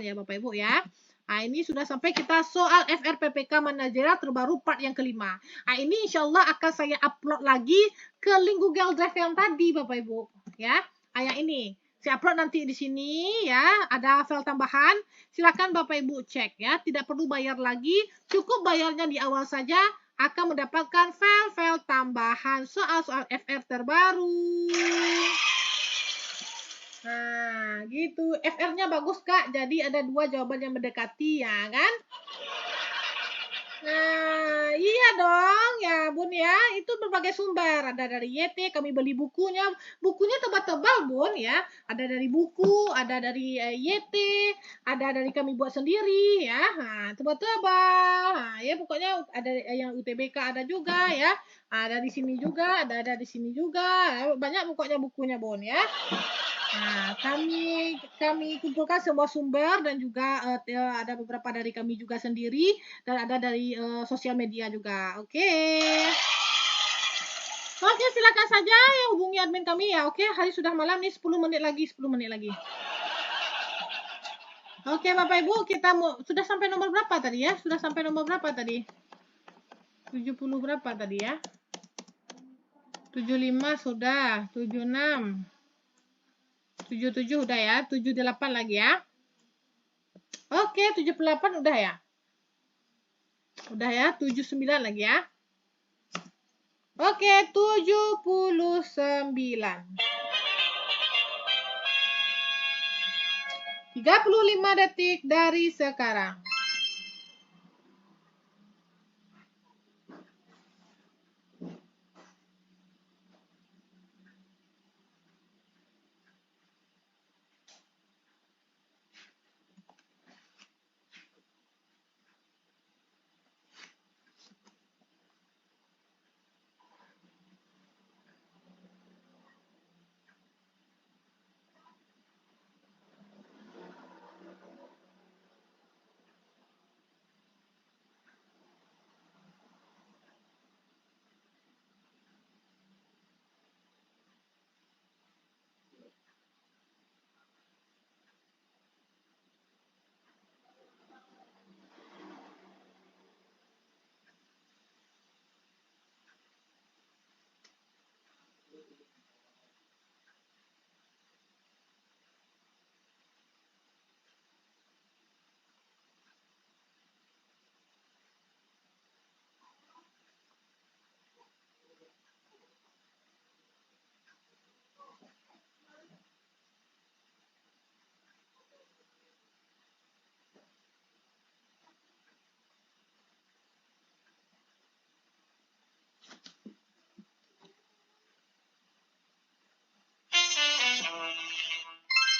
ya Bapak Ibu ya. Ini sudah sampai kita soal FRPPK manajerial terbaru part yang kelima. Ini insya Allah akan saya upload lagi ke link Google Drive yang tadi Bapak Ibu ya. Yang ini saya upload nanti di sini ya, ada file tambahan. Silakan Bapak Ibu cek ya, tidak perlu bayar lagi, cukup bayarnya di awal saja akan mendapatkan file-file tambahan soal-soal FR terbaru. Nah, gitu. FR-nya bagus, Kak. Jadi ada 2 jawaban yang mendekati, ya kan? Nah, iya dong, ya Bun ya. Itu berbagai sumber. Ada dari YT, kami beli bukunya. Bukunya tebal-tebal, Bun ya. Ada dari buku, ada dari YT, ada dari kami buat sendiri ya. Nah, tebal-tebal. Nah, ya pokoknya ada yang UTBK ada juga ya. Ada di sini juga, ada di sini juga. Banyak pokoknya bukunya, Bun ya. Nah, kami kumpulkan semua sumber dan juga ada beberapa dari kami juga sendiri dan ada dari sosial media juga. Oke. Oke, silakan saja yang hubungi admin kami ya. Oke, hari sudah malam nih 10 menit lagi, 10 menit lagi. Oke, Bapak Ibu, kita sudah sampai nomor berapa tadi ya? Sudah sampai nomor berapa tadi? 70 berapa tadi ya? 75 sudah, 76. 77 udah ya, 78 lagi ya. Oke, 78 udah ya. Udah ya, 79 lagi ya. Oke, 79. 35 detik dari sekarang.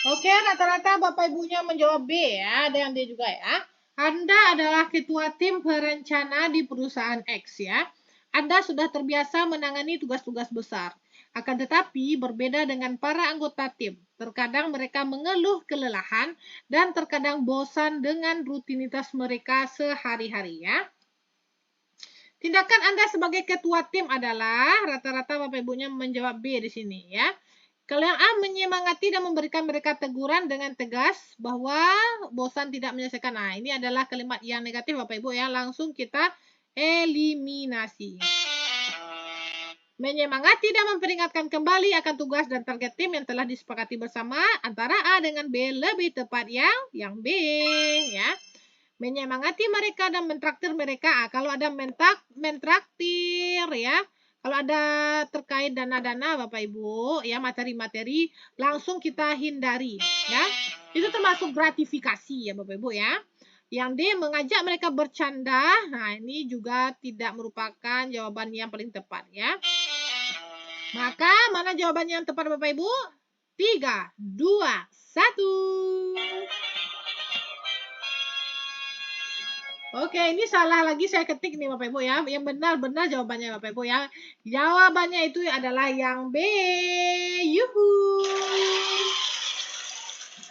Oke, rata-rata Bapak Ibunya menjawab B ya. Ada yang D juga ya. Anda adalah ketua tim perencana di perusahaan X ya. Anda sudah terbiasa menangani tugas-tugas besar. Akan tetapi berbeda dengan para anggota tim. Terkadang mereka mengeluh kelelahan dan terkadang bosan dengan rutinitas mereka sehari-hari ya. Tindakan Anda sebagai ketua tim adalah rata-rata Bapak Ibunya menjawab B di sini ya. Kalau yang A, menyemangati dan memberikan mereka teguran dengan tegas bahwa bosan tidak menyelesaikan. Nah, ini adalah kalimat yang negatif Bapak Ibu ya. Langsung kita eliminasi. Menyemangati dan memperingatkan kembali akan tugas dan target tim yang telah disepakati bersama antara A dengan B, lebih tepat yang B ya. Menyemangati mereka dan mentraktir mereka. Kalau ada mentraktir ya. Kalau ada terkait dana-dana Bapak Ibu ya, materi-materi, langsung kita hindari ya. Itu termasuk gratifikasi ya Bapak Ibu ya. Yang D, mengajak mereka bercanda. Nah, ini juga tidak merupakan jawaban yang paling tepat ya. Maka mana jawabannya yang tepat Bapak Ibu? 3, 2, 1. Oke, ini salah lagi saya ketik nih Bapak Ibu ya. Yang benar-benar jawabannya Bapak Ibu ya. Jawabannya itu adalah yang B. Yuhu.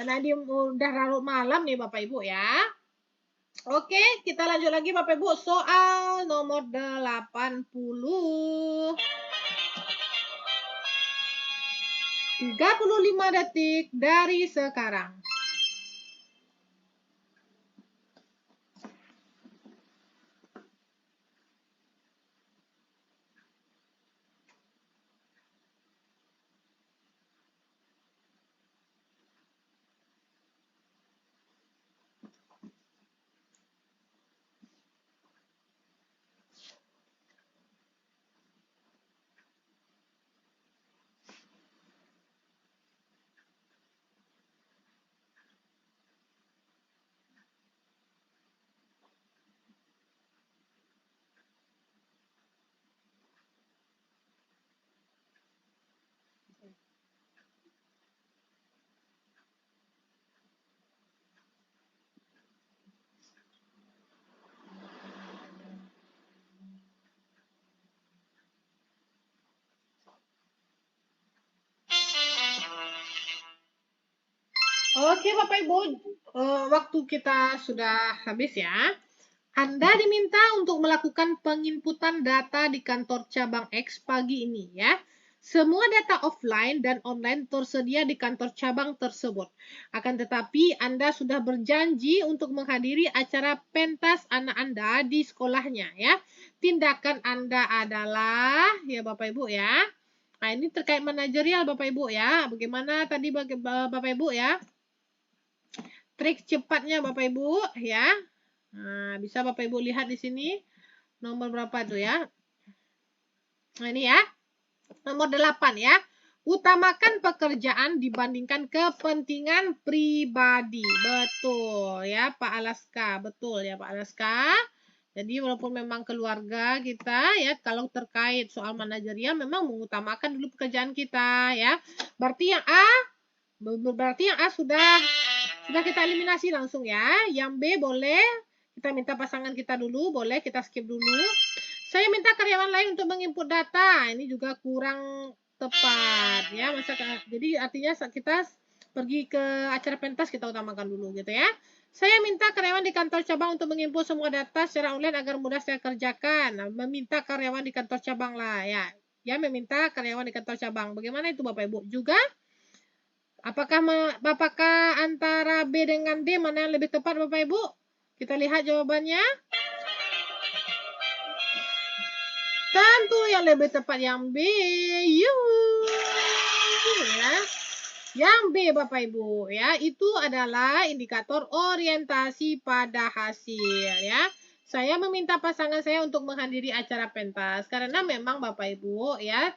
Karena dia udah larut malam nih Bapak Ibu ya. Oke, kita lanjut lagi Bapak Ibu. Soal nomor 80. 35 detik dari sekarang. Oke Bapak Ibu, waktu kita sudah habis ya. Anda diminta untuk melakukan penginputan data di kantor cabang X pagi ini ya. Semua data offline dan online tersedia di kantor cabang tersebut. Akan tetapi Anda sudah berjanji untuk menghadiri acara pentas anak Anda di sekolahnya ya. Tindakan Anda adalah ya Bapak Ibu ya. Nah, ini terkait manajerial Bapak Ibu ya. Bagaimana tadi Bapak Ibu ya? Trik cepatnya Bapak Ibu ya. Nah, bisa Bapak Ibu lihat di sini nomor berapa tuh ya. Nah, ini ya. Nomor 8 ya. Utamakan pekerjaan dibandingkan kepentingan pribadi. Betul ya Pak Alaska. Betul ya Pak Alaska. Jadi walaupun memang keluarga kita ya, kalau terkait soal manajerial memang mengutamakan dulu pekerjaan kita ya. Berarti yang A sudah kita eliminasi langsung ya. Yang B boleh kita minta pasangan kita dulu, boleh kita skip dulu. Saya minta karyawan lain untuk menginput data. Ini juga kurang tepat ya. Jadi artinya kita pergi ke acara pentas kita utamakan dulu gitu ya. Saya minta karyawan di kantor cabang untuk menginput semua data secara online agar mudah saya kerjakan. Nah, meminta karyawan di kantor cabang lah ya. Ya, meminta karyawan di kantor cabang. Bagaimana itu Bapak Ibu? Juga apakah antara B dengan D mana yang lebih tepat Bapak Ibu? Kita lihat jawabannya. Tentu yang lebih tepat yang B. Ya. Yang B Bapak Ibu ya, itu adalah indikator orientasi pada hasil ya. Saya meminta pasangan saya untuk menghadiri acara pentas karena memang Bapak Ibu ya,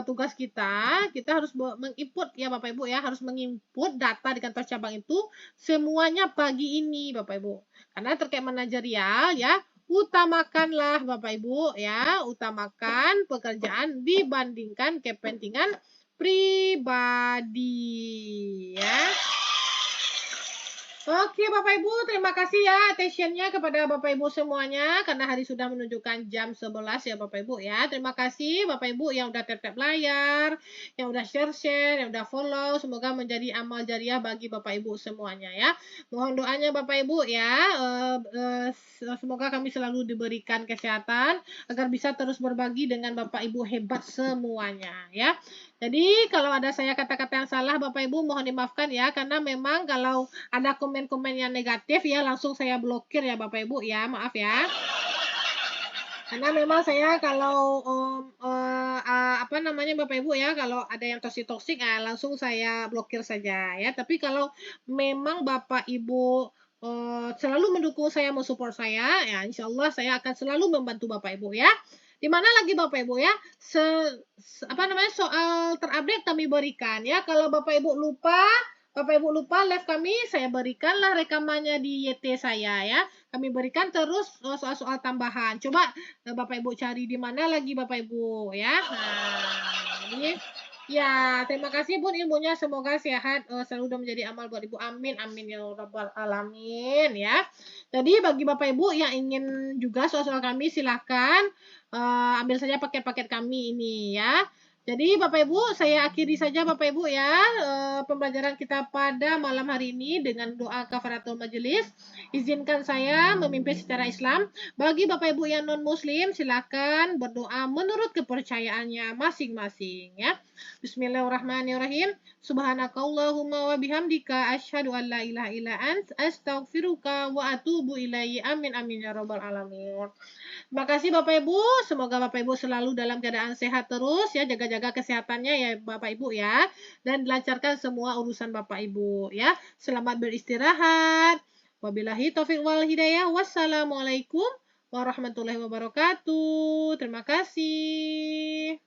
tugas kita harus menginput ya Bapak Ibu ya, harus menginput data di kantor cabang itu semuanya pagi ini Bapak Ibu. Karena terkait manajerial ya, utamakanlah Bapak Ibu ya, utamakan pekerjaan dibandingkan kepentingan pribadi ya. Oke Bapak Ibu, terima kasih ya attention-nya kepada Bapak Ibu semuanya karena hari sudah menunjukkan jam 11 ya Bapak Ibu ya. Terima kasih Bapak Ibu yang udah tap-tap layar, yang udah share-share, yang udah follow. Semoga menjadi amal jariah bagi Bapak Ibu semuanya ya. Mohon doanya Bapak Ibu ya. Semoga kami selalu diberikan kesehatan agar bisa terus berbagi dengan Bapak Ibu hebat semuanya ya. Jadi kalau ada saya kata-kata yang salah Bapak Ibu mohon dimaafkan ya karena memang kalau ada komen-komen yang negatif ya langsung saya blokir ya Bapak Ibu ya, maaf ya. Karena memang saya kalau apa namanya Bapak Ibu ya, kalau ada yang toksik-toksik langsung saya blokir saja ya. Tapi kalau memang Bapak Ibu selalu mendukung saya, mensupport saya, ya insya Allah saya akan selalu membantu Bapak Ibu ya. Di mana lagi Bapak Ibu ya, apa namanya soal terupdate kami berikan ya. Kalau Bapak Ibu lupa live kami, saya berikanlah rekamannya di YT saya ya. Kami berikan terus soal-soal tambahan. Coba Bapak Ibu cari di mana lagi Bapak Ibu ya. Nah, ini ya, terima kasih Bun ilmunya semoga sehat selalu udah menjadi amal buat Ibu. Amin amin ya rabbal alamin ya. Jadi bagi Bapak Ibu yang ingin juga soal-soal kami silahkan ambil saja paket-paket kami ini ya. Jadi Bapak Ibu, saya akhiri saja Bapak Ibu ya pembelajaran kita pada malam hari ini dengan doa kafaratul majelis. Izinkan saya memimpin secara Islam. Bagi Bapak Ibu yang non-Muslim, silakan berdoa menurut kepercayaannya masing-masing ya. Bismillahirrahmanirrahim. Subhanakallahumma wa bihamdika asyhadu an la ilaha illa ant astaghfiruka wa atubu ilaihi. Amin amin ya rabbal alamin. Terima kasih Bapak Ibu. Semoga Bapak Ibu selalu dalam keadaan sehat terus ya, jaga-jaga kesehatannya ya Bapak Ibu ya. Dan dilancarkan semua urusan Bapak Ibu ya. Selamat beristirahat. Wabillahi taufiq wal hidayah. Wassalamualaikum warahmatullahi wabarakatuh. Terima kasih.